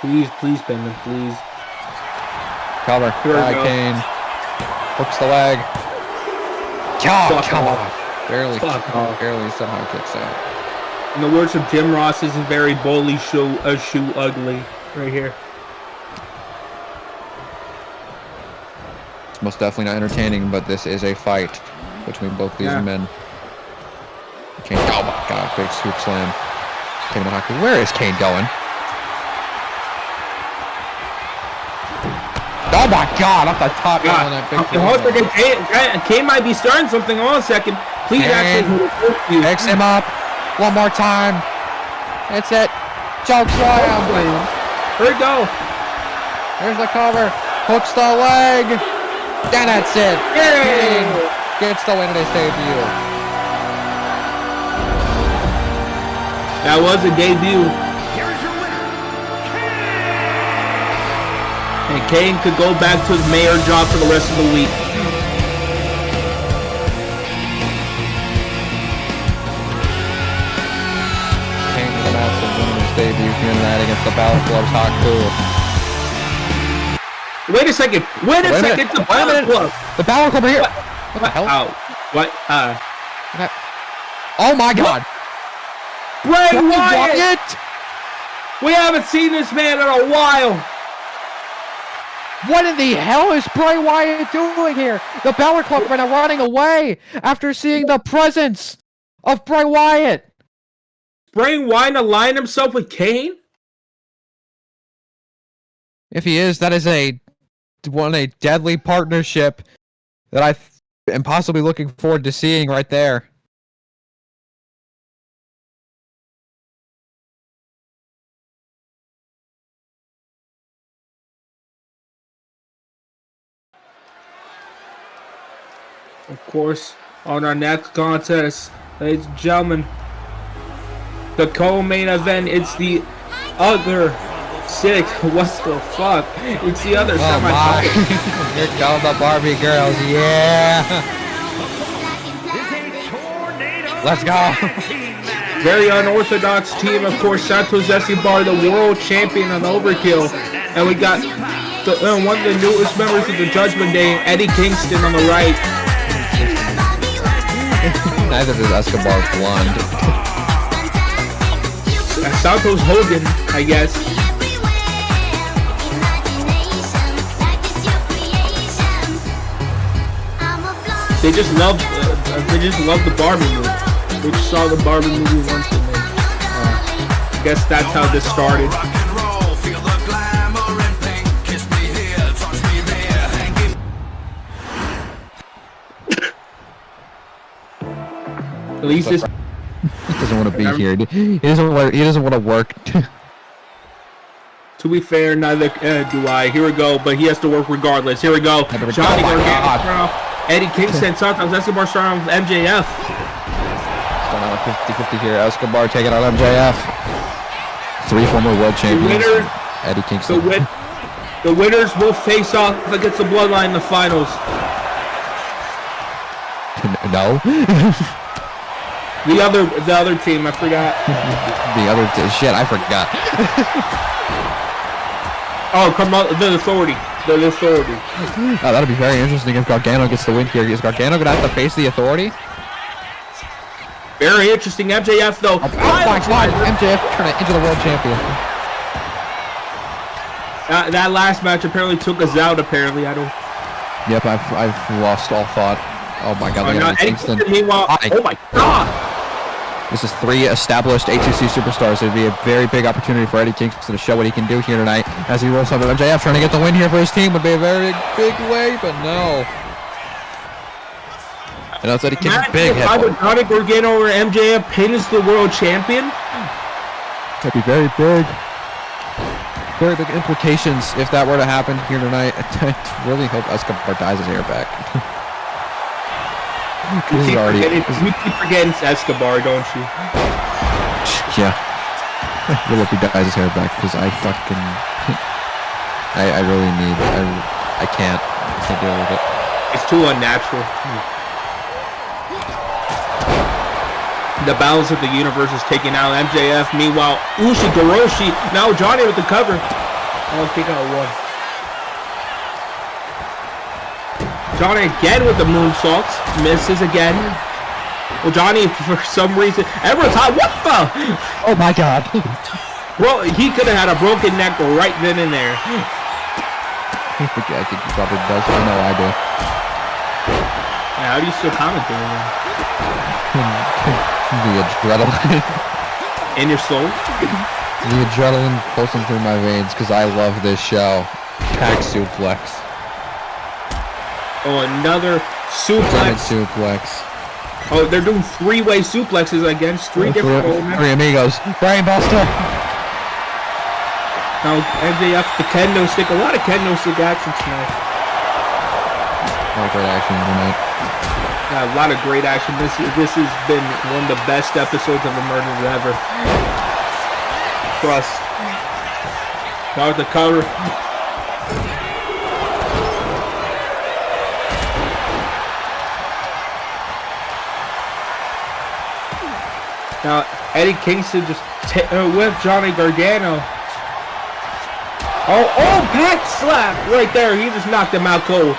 Please, Penguin, please. Cover. Kane. Hooks the leg. Oh, come on. Barely somehow kicks out. In the words of Jim Ross, this is very bully shoe ugly right here. It's most definitely not entertaining, but this is a fight between both these men. Kane. Oh my God, big scoop slam. Kane to Haku. Where is Kane going? Oh my God, off the top. Kane might be starting something. Hold on a second. Please actually picks him up. One more time. That's it. Choke slam. Here we go. Here's the cover. Hooks the leg. And that's it. Kane gets the win of his debut. That was a debut. And Kane could go back to his mayor job for the rest of the week. Kane with a massive win in his debut here tonight against the Battle Club's Haku. Wait a second. Wait a second. The Battle Club. The Battle Club are here. What the hell? What? Oh my God. Bray Wyatt! We haven't seen this man in a while. What in the hell is Bray Wyatt doing here? The Balor Club are now running away after seeing the presence of Bray Wyatt. Bray Wyatt align himself with Kane? If he is, that is a deadly partnership that I am possibly looking forward to seeing right there. Of course, on our next contest, ladies and gentlemen, the co-main event, it's the other six. What the fuck? It's the other semi-final. Here come the Barbie girls, yeah! Let's go! Very unorthodox team, of course. Santos Escobar, the world champion on Overkill. And we got one of the newest members of the Judgment Day, Eddie Kingston on the right. Neither does Escobar blonde. Santos Hogan, I guess. They just love the Barbie movie. They just saw the Barbie movie once and then, I guess that's how this started. At least this. He doesn't want to be here. He doesn't want to work. To be fair, neither do I. Here we go, but he has to work regardless. Here we go. Johnny Gargano, Eddie Kingston, sometimes Escobar starting with MJF. Starting on a 50-50 here. Escobar taking out MJF. 3 former world champions. Eddie Kingston. The winners will face off against the Bloodline in the finals. No. The other team, I forgot. Shit, I forgot. Oh, come on, the Authority. The Authority. Oh, that'll be very interesting if Gargano gets the win here. Is Gargano gonna have to face the Authority? Very interesting. MJF though. Oh my God! MJF turning into the world champion. That last match apparently took us out. Apparently, I don't. Yep, I've lost all thought. Oh my God! Eddie Kingston. Meanwhile, oh my God! This is 3 established A2C superstars. It'd be a very big opportunity for Eddie Kingston to show what he can do here tonight as he rolls up with MJF. Trying to get the win here for his team would be a very big way, but no. And that's Eddie Kingston's big head. Johnny Gargano over MJF pins the world champion. That'd be very big. Very big implications if that were to happen here tonight. I really hope Escobar dies his hair back. You keep forgetting Escobar, don't you? Yeah. I really hope he dies his hair back because I fucking... I really need... I can't deal with it. It's too unnatural. The balance of the universe is taking out MJF. Meanwhile, Ushigoroshi. Now Johnny with the cover. I'll take out 1. Johnny again with the moonsaults. Misses again. Well, Johnny, for some reason... Everyone's hot. What the? Oh, my God. Well, he could have had a broken neck right then and there. I think he probably does. I know I do. Yeah, how do you still commentate on that? The adrenaline. In your soul? The adrenaline pulsing through my veins because I love this show. Tax suplex. Oh, another suplex. Suplex. Oh, they're doing 3-way suplexes against 3 different... Three amigos. Brainbuster. Now, MJF, the kendo stick. A lot of kendo stick action tonight. A lot of great action tonight. Yeah, a lot of great action. This has been one of the best episodes of Emergence ever. Trust. Now with the cover. Now, Eddie Kingston just whipped Johnny Gargano. Oh, back slap right there. He just knocked him out cold.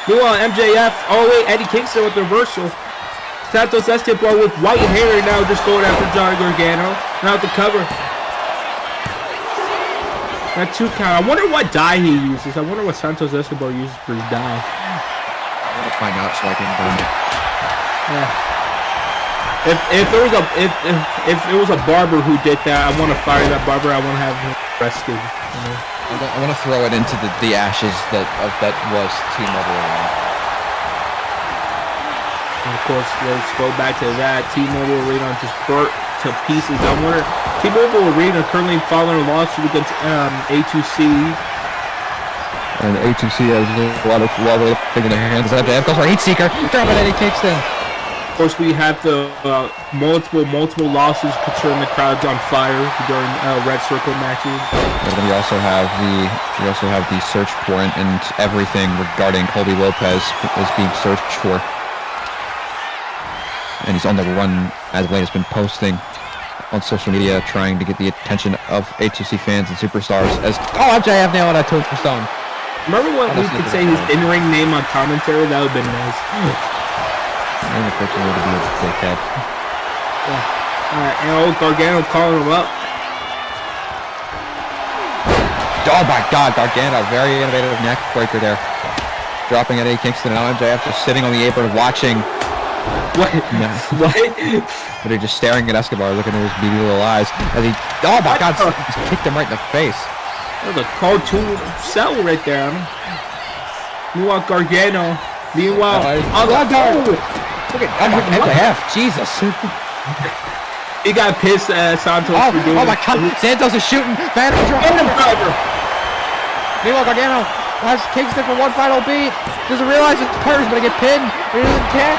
Meanwhile, MJF. Oh, wait, Eddie Kingston with the reversal. Santos Escobar with white hair now just going after Johnny Gargano. Now with the cover. That 2 count. I wonder what dye he uses. I wonder what Santos Escobar uses for his dye. I want to find out so I can burn it. Yeah. If it was a barber who did that, I want to fire that barber. I want to have him arrested. You know? I want to throw it into the ashes that was T-Mobile Arena. And of course, let's go back to that. T-Mobile Arena just burnt to pieces. I wonder, T-Mobile Arena currently following a lawsuit against A2C. And A2C has a lot of things in their hands. MJF goes for Heat Seeker. Dropping Eddie Kingston. Of course, we have the multiple lawsuits concerning the crowds on fire during Red Circle matches. And then we also have the search warrant and everything regarding Colby Lopez is being searched for, and he's on the run as late has been posting on social media trying to get the attention of A2C fans and superstars. As MJF nailing a tombstone. Remember when we could say his in-ring name on commentary? That would have been nice. I'm the picture to be a dickhead. Alright, and Gargano calling him up. Oh my god, Gargano, very innovative neck breaker there. Dropping Eddie Kingston, and now MJF just sitting on the apron watching. What? No. What? But he's just staring at Escobar, looking into his beady little eyes. As he, oh my god, just kicked him right in the face. That was a cartoon cell right there. Meanwhile, Gargano. Meanwhile, look at MJF, Jesus. He got pissed at Santos for doing oh my god, Santos is shooting. Phantom driver. Meanwhile, Gargano has Kingston for one final beat. Doesn't realize it's Curtis, but he get pinned. He doesn't care.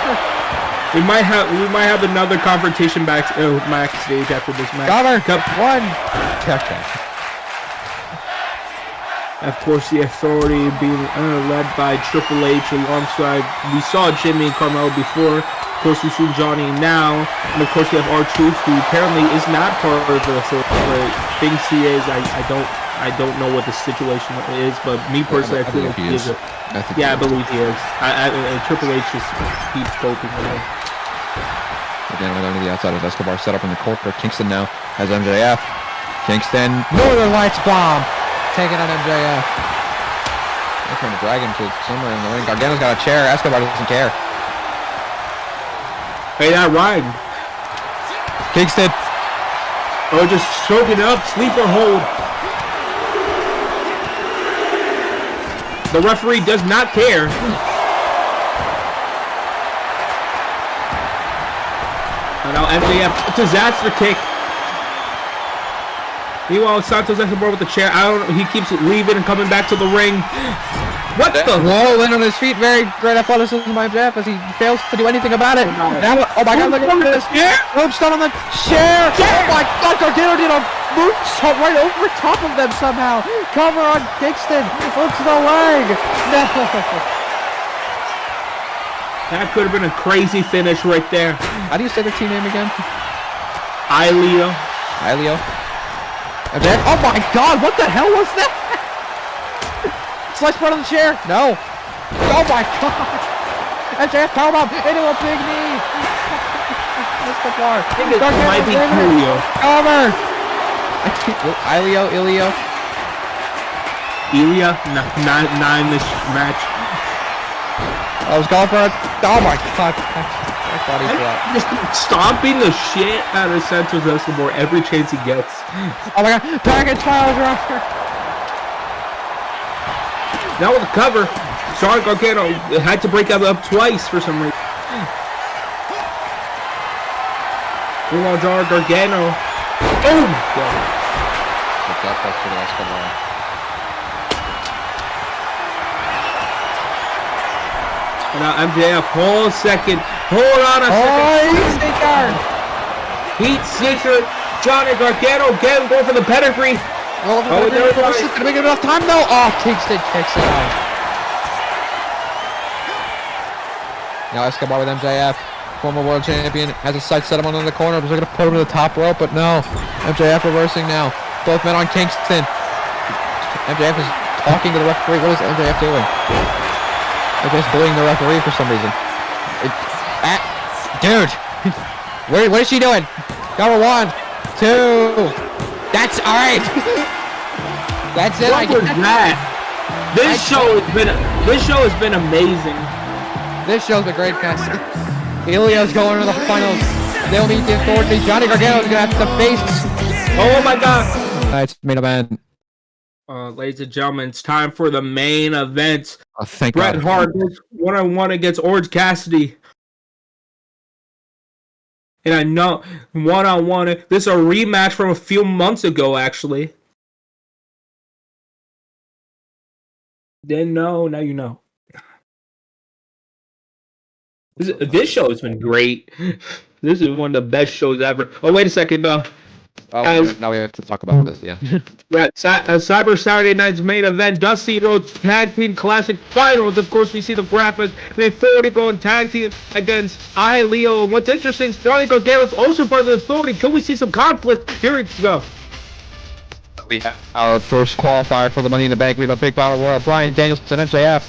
We might have another confrontation backstage after this match. Cover. One. Okay. Of course, the Authority being led by Triple H alongside. We saw Jimmy and Carmelo before. Of course, we see Johnny now, and of course we have R-Truth, who apparently is not part of the Authority, but thinks he is. I don't know what the situation is, but me personally, I feel like he is. I believe he is. Triple H just keeps coping with him. Again, we're going to the outside as Escobar set up in the corner. Kingston now has MJF. Kingston, Northern Lights bomb, taking on MJF. They're trying to drag him to somewhere in the ring. Gargano's got a chair. Escobar doesn't care. Hey, that rhyme. Kingston. Oh, just choking up, sleeper hold. The referee does not care. And now MJF, disaster kick. Meanwhile, Santos Escobar with the chair. I don't know. He keeps leaving and coming back to the ring. What the? Rolling on his feet. Very great athleticism by MJF as he fails to do anything about it. Now, oh my god, look at this. Rope stun on the chair. Oh my god, Gargano did a moonsault right over top of them somehow. Cover on Kingston. Hooks the leg. No. That could have been a crazy finish right there. How do you say the team name again? Ileo. MJF. Oh my god, what the hell was that? Slice part on the chair. No. Oh my god. MJF powerbomb into a big knee. That's the bar. I think it might be Ileo. Cover. Ileo. Ilya? Not in this match. I was going for it. Oh my god. I thought he dropped. Just stomping the shit out of Santos Escobar every chance he gets. Oh my god. Dragon Pile Driver. Now with the cover, sorry, Gargano had to break up twice for some reason. Meanwhile, Gargano. Oh my god. That was for the Escobar. And now MJF, hold a second. Hold on a second. Heat Seeker. Johnny Gargano again going for the pedigree. Oh, there's gonna make enough time though. Oh, Kingston kicks it out. Now Escobar with MJF, former world champion, has a sight set him on in the corner. Was gonna put him to the top rope, but no. MJF reversing now. Both men on Kingston. MJF is talking to the referee. What is MJF doing? MJF's bullying the referee for some reason. Dude, what is she doing? Number 1, 2. That's all right. That's it. What was that? This show has been amazing. This show's been great, guys. Ilya's going to the finals. They'll meet the Authority. Johnny Gargano's gonna have to face. Oh my god. Tonight's main event. Ladies and gentlemen, it's time for the main event. Oh, thank Bret God. Hart one-on-one against Orange Cassidy. And I know one-on-one. This is a rematch from a few months ago, actually. Didn't know, now you know. This show has been great. This is one of the best shows ever. Oh, wait a second, no. Oh, now we have to talk about this, yeah. We're at Cyber Saturday Night's main event, Dusty Rhodes Tag Team Classic Finals. Of course, we see the graphics. The Authority going tag team against Leo. And what's interesting, Johnny Gargano is also part of the Authority. Can we see some conflict? Here we go. We have our first qualifier for the Money in the Bank. We have a big battle royal. Bryan Danielson, MJF.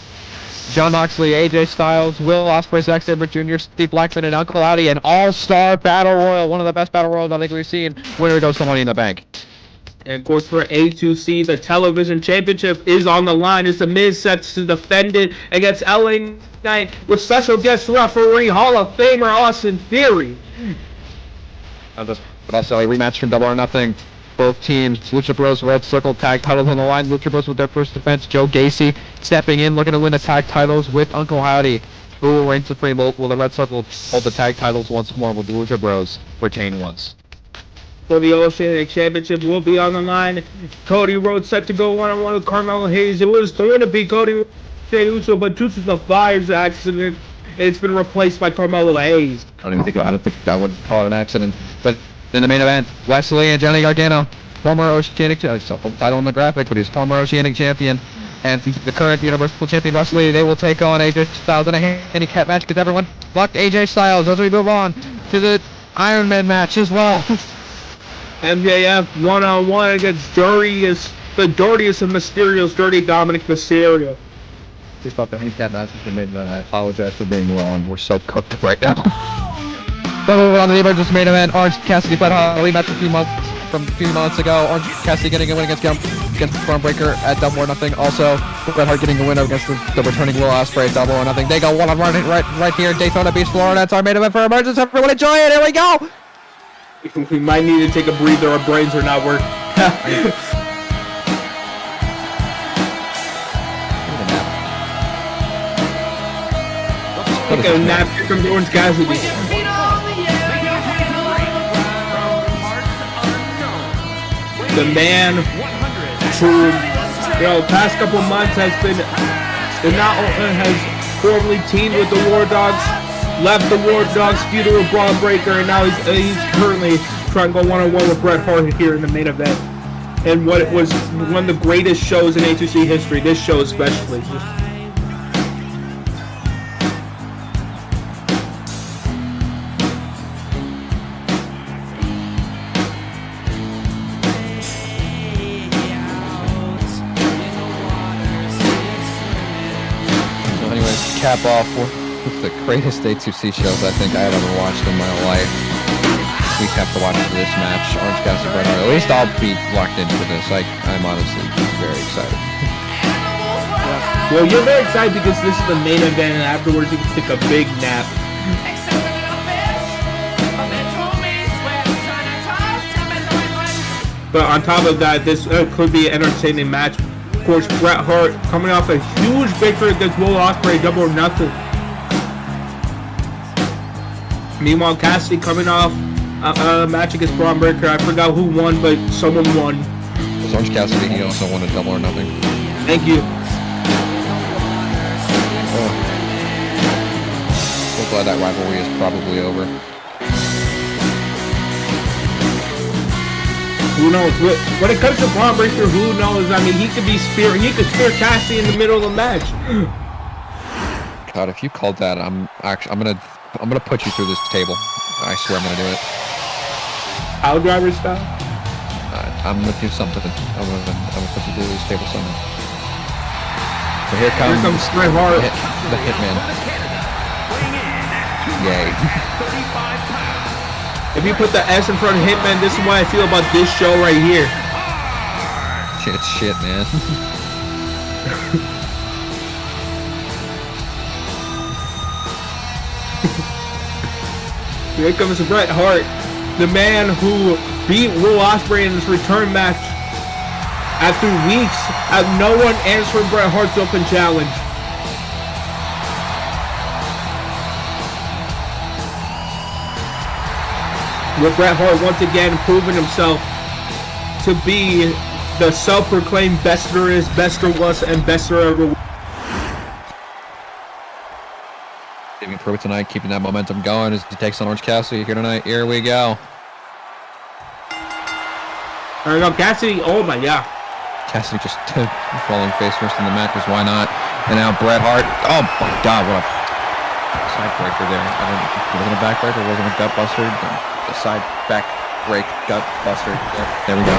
John Moxley, AJ Styles, Will Ospreay, Zack Sabre Jr., Steve Blackman, and Uncle Howdy, an all-star battle royal, one of the best battle royals I think we've seen. Winner goes to Money in the Bank. And of course, for A2C, the television championship is on the line. It's the Miz sets to defend it against LA Knight with special guest referee Hall of Famer Austin Theory. But also a rematch from Double or Nothing. Both teams, Lucha Bros, Red Circle tag titles on the line. Lucha Bros with their first defense. Joe Gacy stepping in, looking to win the tag titles with Uncle Howdy. Who will reign supreme? Will the Red Circle hold the tag titles once more? Will the Lucha Bros retain once? For the Oceanic Championship will be on the line. Cody Rhodes set to go one-on-one with Carmelo Hayes. It was going to be Cody Uso, but due to the Fires accident, it's been replaced by Carmelo Hayes. I don't think I would call it an accident. But in the main event, Wesley and Johnny Gargano, former Oceanic title in the graphic, but he's former Oceanic champion. And the current Universal Champion Wesley, they will take on AJ Styles in a handicap match because everyone blocked AJ Styles as we move on to the Iron Man match as well. MJF one-on-one against the dirtiest of Mysterio's dirty Dominic Mysterio. Please stop the handicap match. I apologize for being wrong. We're so cooked right now. But moving on to the Emergence main event, Orange Cassidy played Holly match a few months ago. Orange Cassidy getting a win against Stormbreaker at Double or Nothing. Also, Bret Hart getting a win against the returning Will Ospreay at Double or Nothing. They go one-on-one right here in Daytona Beach, Florida. That's our main event for Emergence. Everyone enjoy it. Here we go. We might need to take a breather. Our brains are not working. Take a nap here from Orange Cassidy. The man who, past couple months has formerly teamed with the War Dogs, left the War Dogs feudal with Braun Breaker, and now he's currently trying to go one-on-one with Bret Hart here in the main event. And what was one of the greatest shows in A2C history, this show especially. Cap off with the greatest A2C shows I think I've ever watched in my life. We have to watch this match, Orange Cassidy Bret Hart. At least I'll be locked into this. I'm honestly very excited. Well, you're very excited because this is the main event, and afterwards you can take a big nap. But on top of that, this could be an entertaining match. Of course, Bret Hart coming off a huge victory against Will Ospreay, Double or Nothing. Meanwhile, Cassidy coming off a match against Braun Breaker. I forgot who won, but someone won. It was Orange Cassidy. He also won a Double or Nothing. Thank you. So glad that rivalry is probably over. Who knows? When it comes to Braun Breaker, who knows? I mean, he could spear Cassidy in the middle of the match. God, if you called that, I'm gonna put you through this table. I swear I'm gonna do it. Power driver style. I'm gonna do something. I'm gonna put you through this table somehow. So here comes Bret Hart, the Hitman. Yay. If you put the S in front of Hitman, this is what I feel about this show right here. It's shit, man. Here comes Bret Hart, the man who beat Will Ospreay in his return match. After weeks of no one answering Bret Hart's open challenge. With Bret Hart once again proving himself to be the self-proclaimed best there is, best there was, and best there ever will. David Pruitt tonight, keeping that momentum going as he takes on Orange Cassidy here tonight. Here we go. There we go, Cassidy. Oh my god. Cassidy just falling face first in the match, because why not? And now Bret Hart. Oh my god, what a side breaker there. I don't know if it wasn't a backbreaker, it wasn't a gut buster. A side back break gut buster. There we go.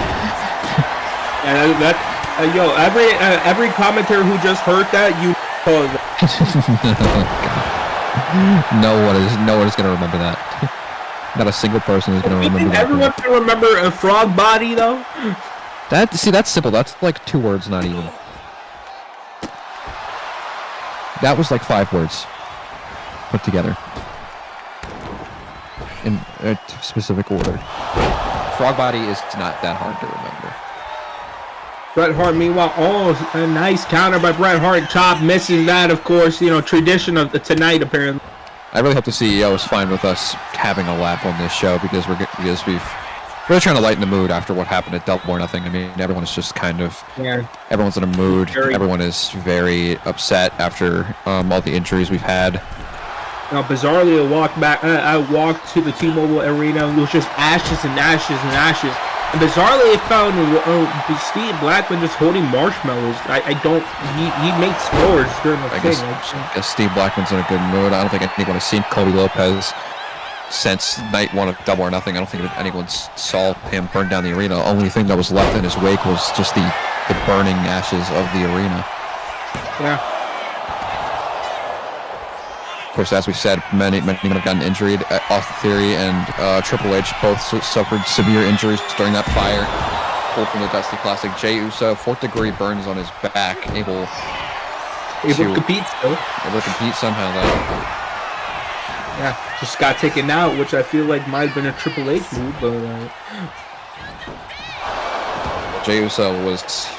And every commentator who just heard that, Oh, no one is gonna remember that. Not a single person is gonna remember that. everyone can remember a frog body though. That's simple. That's like 2 words, not even. That was like 5 words put together in a specific order. Frog body is not that hard to remember. Bret Hart, meanwhile, a nice counter by Bret Hart. Chop misses that, of course. You know, tradition of tonight, apparently. I really hope the CEO is fine with us having a laugh on this show because we've really trying to lighten the mood after what happened at Double or Nothing. I mean, everyone's just kind of everyone's in a mood. Everyone is very upset after all the injuries we've had. Now, bizarrely, I walked to the T-Mobile Arena and it was just ashes and ashes and ashes. And bizarrely, I found Steve Blackman just holding marshmallows. He makes s'mores during the thing. I guess Steve Blackman's in a good mood. I don't think anyone has seen Cody Lopez since night 1 of Double or Nothing. I don't think anyone saw him burn down the arena. The only thing that was left in his wake was just the burning ashes of the arena. Yeah. Of course, as we said, many men have gotten injured. Austin Theory and Triple H both suffered severe injuries during that fire. Pulled from the Dusty Classic. Jey Uso, 4th degree burns on his back, able to compete still. Able to compete somehow, though. Yeah, just got taken out, which I feel like might have been a Triple H move, but Jey Uso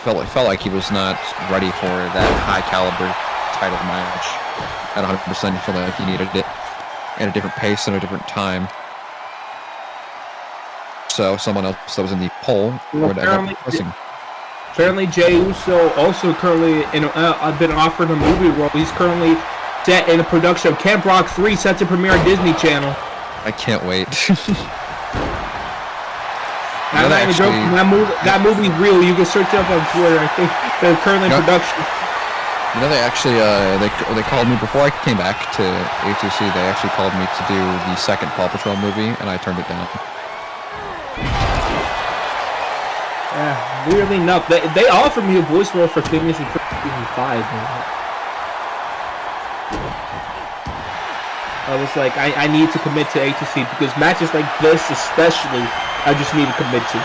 felt like he was not ready for that high caliber title match. At 100%, he felt like he needed it at a different pace and a different time. So someone else that was in the poll would end up missing. Apparently, Jey Uso also currently been offered a movie role. He's currently set in the production of Camp Rock 3, set to premiere on Disney Channel. I can't wait. I'm not even joking. That movie's real. You can search it up on Twitter. I think they're currently in production. You know, they actually they called me before I came back to A2C. They actually called me to do the second Paw Patrol movie, and I turned it down. Yeah, weirdly enough, they offered me a voice role for Phineas and Ferb season 5. I was like, I need to commit to A2C because matches like this, especially, I just need to commit to.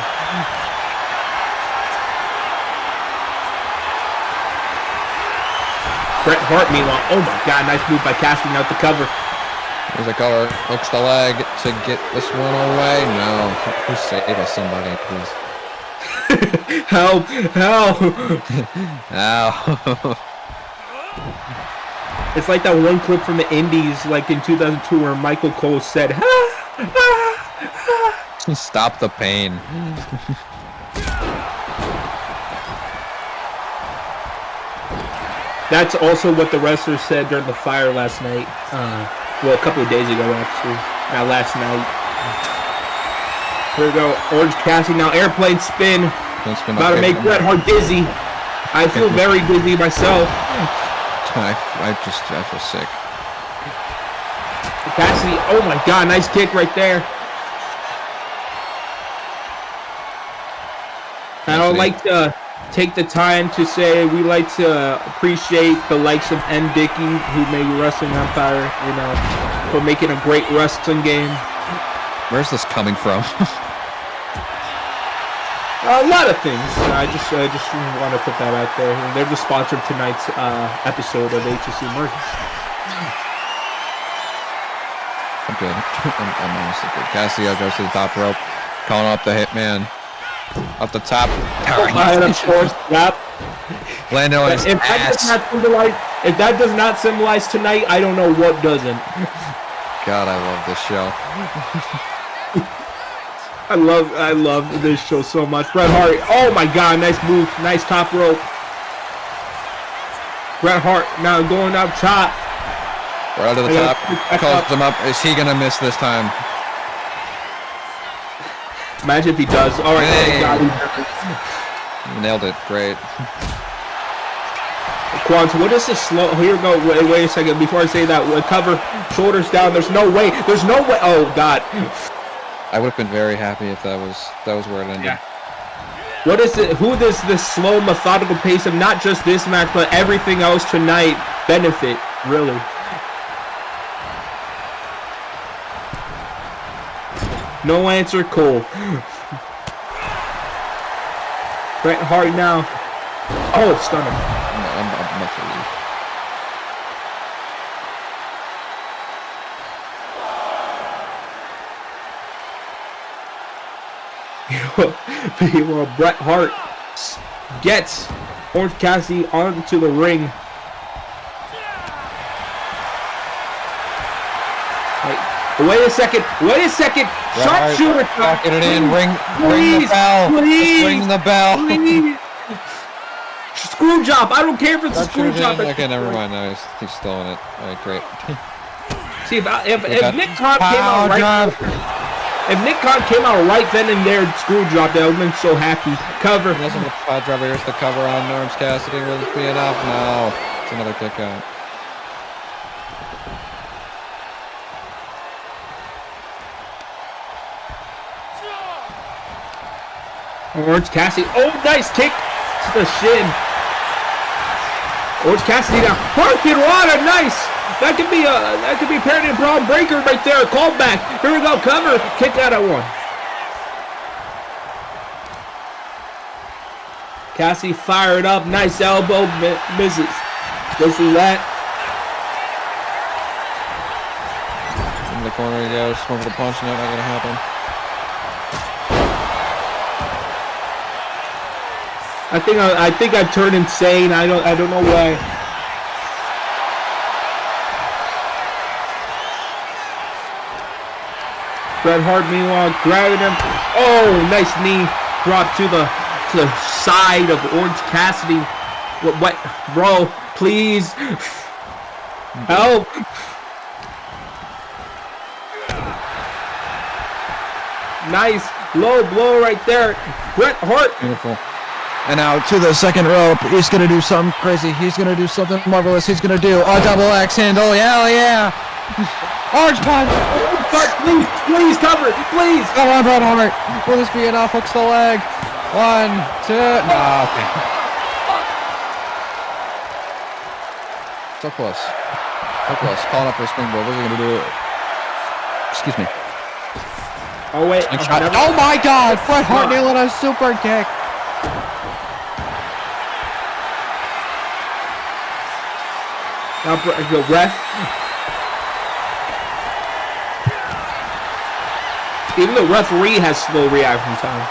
Bret Hart, meanwhile, oh my god, nice move by casting out the cover. There's a cover, hooks the leg to get this one away. No, who save us, somebody, please. Help! Help! Ow. It's like that one clip from the Indies, like in 2002, where Michael Cole said, Stop the pain. That's also what the wrestler said during the fire last night. Well, a couple of days ago, actually. Not last night. Here we go. Orange Cassidy now. Airplane spin. About to make Bret Hart dizzy. I feel very dizzy myself. I feel sick. Cassidy. Oh my god. Nice kick right there. I would like to take the time to say we like to appreciate the likes of N. Dickey, who made Wrestling Empire, you know, for making a great wrestling game. Where's this coming from? A lot of things. I just want to put that out there. They're the sponsor of tonight's episode of A2C Emergence. I'm good. I'm honestly good. Cassidy goes to the top rope, calling up the Hitman. Up the top. Lando on his ass. If that does not symbolize tonight, I don't know what doesn't. God, I love this show. I love this show so much. Bret Hart. Oh my god, nice move. Nice top rope. Bret Hart now going up top. Right to the top. Calls him up. Is he gonna miss this time? Imagine if he does. All right. Hey. Nailed it. Great. Quans, what is this slow? Here we go. Wait a second. Before I say that, cover, shoulders down. There's no way. There's no way. Oh God. I would have been very happy if that was where it ended. Yeah. What is it? Who does this slow, methodical pace of not just this match, but everything else tonight benefit, really. No answer, Cole. Bret Hart now. Oh, stunner. I'm much relieved. Well, Bret Hart gets Orange Cassidy onto the ring. Wait a second. Sharpshooter. Get it in. Ring the bell. Please. Ring the bell. Please. Screw job. I don't care if it's a screw job. Okay, never mind. No, he's still in it. All right, great. See, if Nick Khan came out right, if Nick Khan came out right then and there, screw job, I would have been so happy. Cover. He doesn't have a power driver. Here's the cover on Orange Cassidy. Will this be enough? No. It's another kick out. Orange Cassidy. Oh, nice kick to the shin. Orange Cassidy now. Hurricane Rana, nice. That could be Paradigm Braun Breaker right there. Call back. Here we go. Cover. Kick out at one. Cassidy fired up. Nice elbow. Misses. Misses that. In the corner he goes. One for the punch. No, not gonna happen. I think I turned insane. I don't know why. Bret Hart meanwhile grabbing him. Oh, nice knee drop to the side of Orange Cassidy. What bro? Please help. Nice low blow right there. Bret Hart. Beautiful. And now to the second rope. He's going to do something crazy. He's going to do something marvelous. He's going to do a double axe handle. Yeah. Orange punch. Please cover it. Please. Come on, Bret Hart. Will this be enough? Hooks the leg. 1, 2. No, okay. So close. Calling up for a springboard. What's he going to do? Excuse me. Oh, wait. Oh, my God. Bret Hart nailing a super kick. Now the ref. Even the referee has slow reaction time.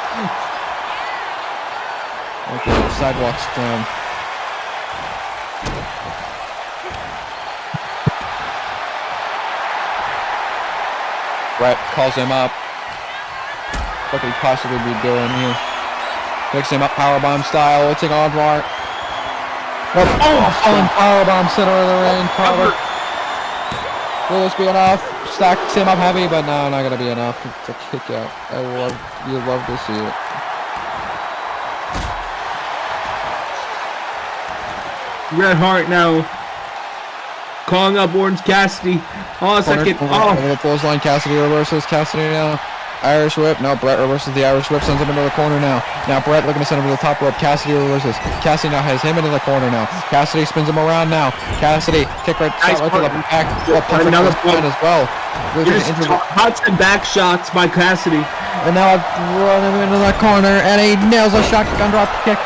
Okay, sidewalks down. Bret calls him up. What could he possibly be doing here? Picks him up powerbomb style. What's it on for? Falling powerbomb center of the ring. Cover. Will this be enough? Stacks him up heavy, but no, not gonna be enough. It's a kick out. You love to see it. Bret Hart now calling up Orange Cassidy. Oh, second. Oh, the clothesline. Cassidy reverses. Cassidy now. Irish whip. No, Bret reverses the Irish whip. Sends him into the corner now. Now Bret looking to send him to the top rope. Cassidy reverses. Cassidy now has him into the corner now. Cassidy spins him around now. Cassidy kick right to the back. Another point as well. Hots and back shots by Cassidy. And now I've run him into the corner and he nails a shotgun drop kick.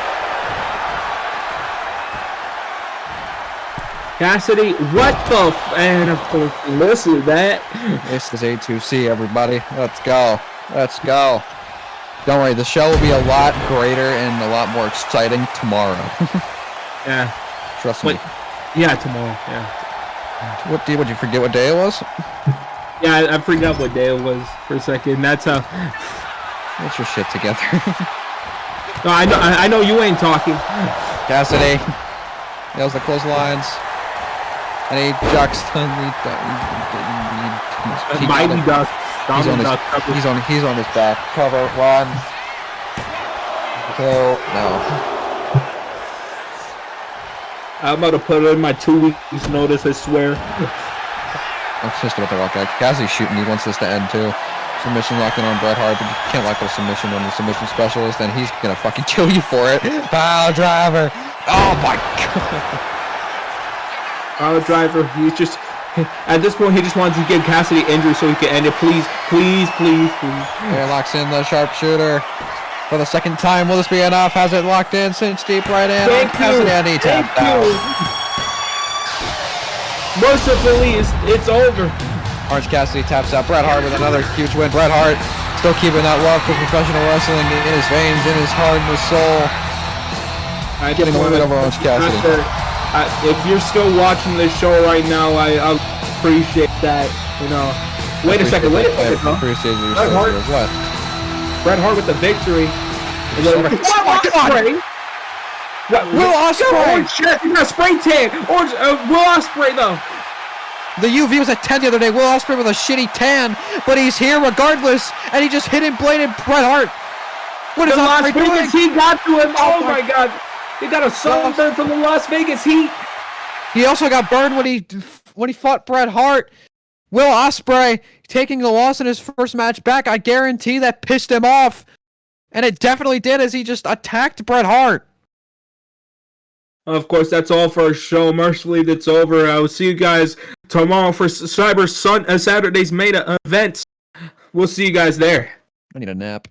Cassidy, what the and of course, listen to that. This is A2C, everybody. Let's go. Don't worry, the show will be a lot greater and a lot more exciting tomorrow. Yeah. Trust me. Yeah, tomorrow. Yeah. Would you forget what day it was? Yeah, I forgot what day it was for a second. That's how. Get your shit together. No, I know you ain't talking. Cassidy nails the clotheslines. And he ducks. Mighty duck. He's on his back. Cover. 1, 2. No. I'm about to put in my 2 weeks notice, I swear. I'm just about to walk out. Cassidy's shooting. He wants this to end too. Submission locking on Bret Hart, but you can't lock a submission on the submission specialist, and he's gonna fucking kill you for it. Pile driver. Oh my God. Power driver. He's just at this point he just wants to give Cassidy injury so he can end it. Please, please, please, please. Here locks in the sharpshooter for the second time. Will this be enough? Has it locked in? Cinch deep right in. Thank you. Cassidy and he tapped out. Mercifully, it's over. Orange Cassidy taps out. Bret Hart with another huge win. Bret Hart still keeping that love for professional wrestling in his veins, in his heart, in his soul. Getting one win over Orange Cassidy. If you're still watching this show right now, I appreciate that. You know. Wait a second. I appreciate your service. What? Bret Hart with the victory. Oh my God! Will Ospreay! Orange shirt, he's got a spray tan! Will Ospreay, though! The UV was at 10 the other day. Will Ospreay with a shitty tan, but he's here regardless, and he just hit and bladed Bret Hart. What is Las Ospreay doing? Vegas Heat got to him! Oh my God! He got a sunburn from the Las Vegas Heat! He also got burned when he fought Bret Hart. Will Ospreay taking the loss in his first match back, I guarantee that pissed him off. And it definitely did as he just attacked Bret Hart. Of course, that's all for our show. Mercifully, that's over. I will see you guys tomorrow for Saturday's main event. We'll see you guys there. I need a nap.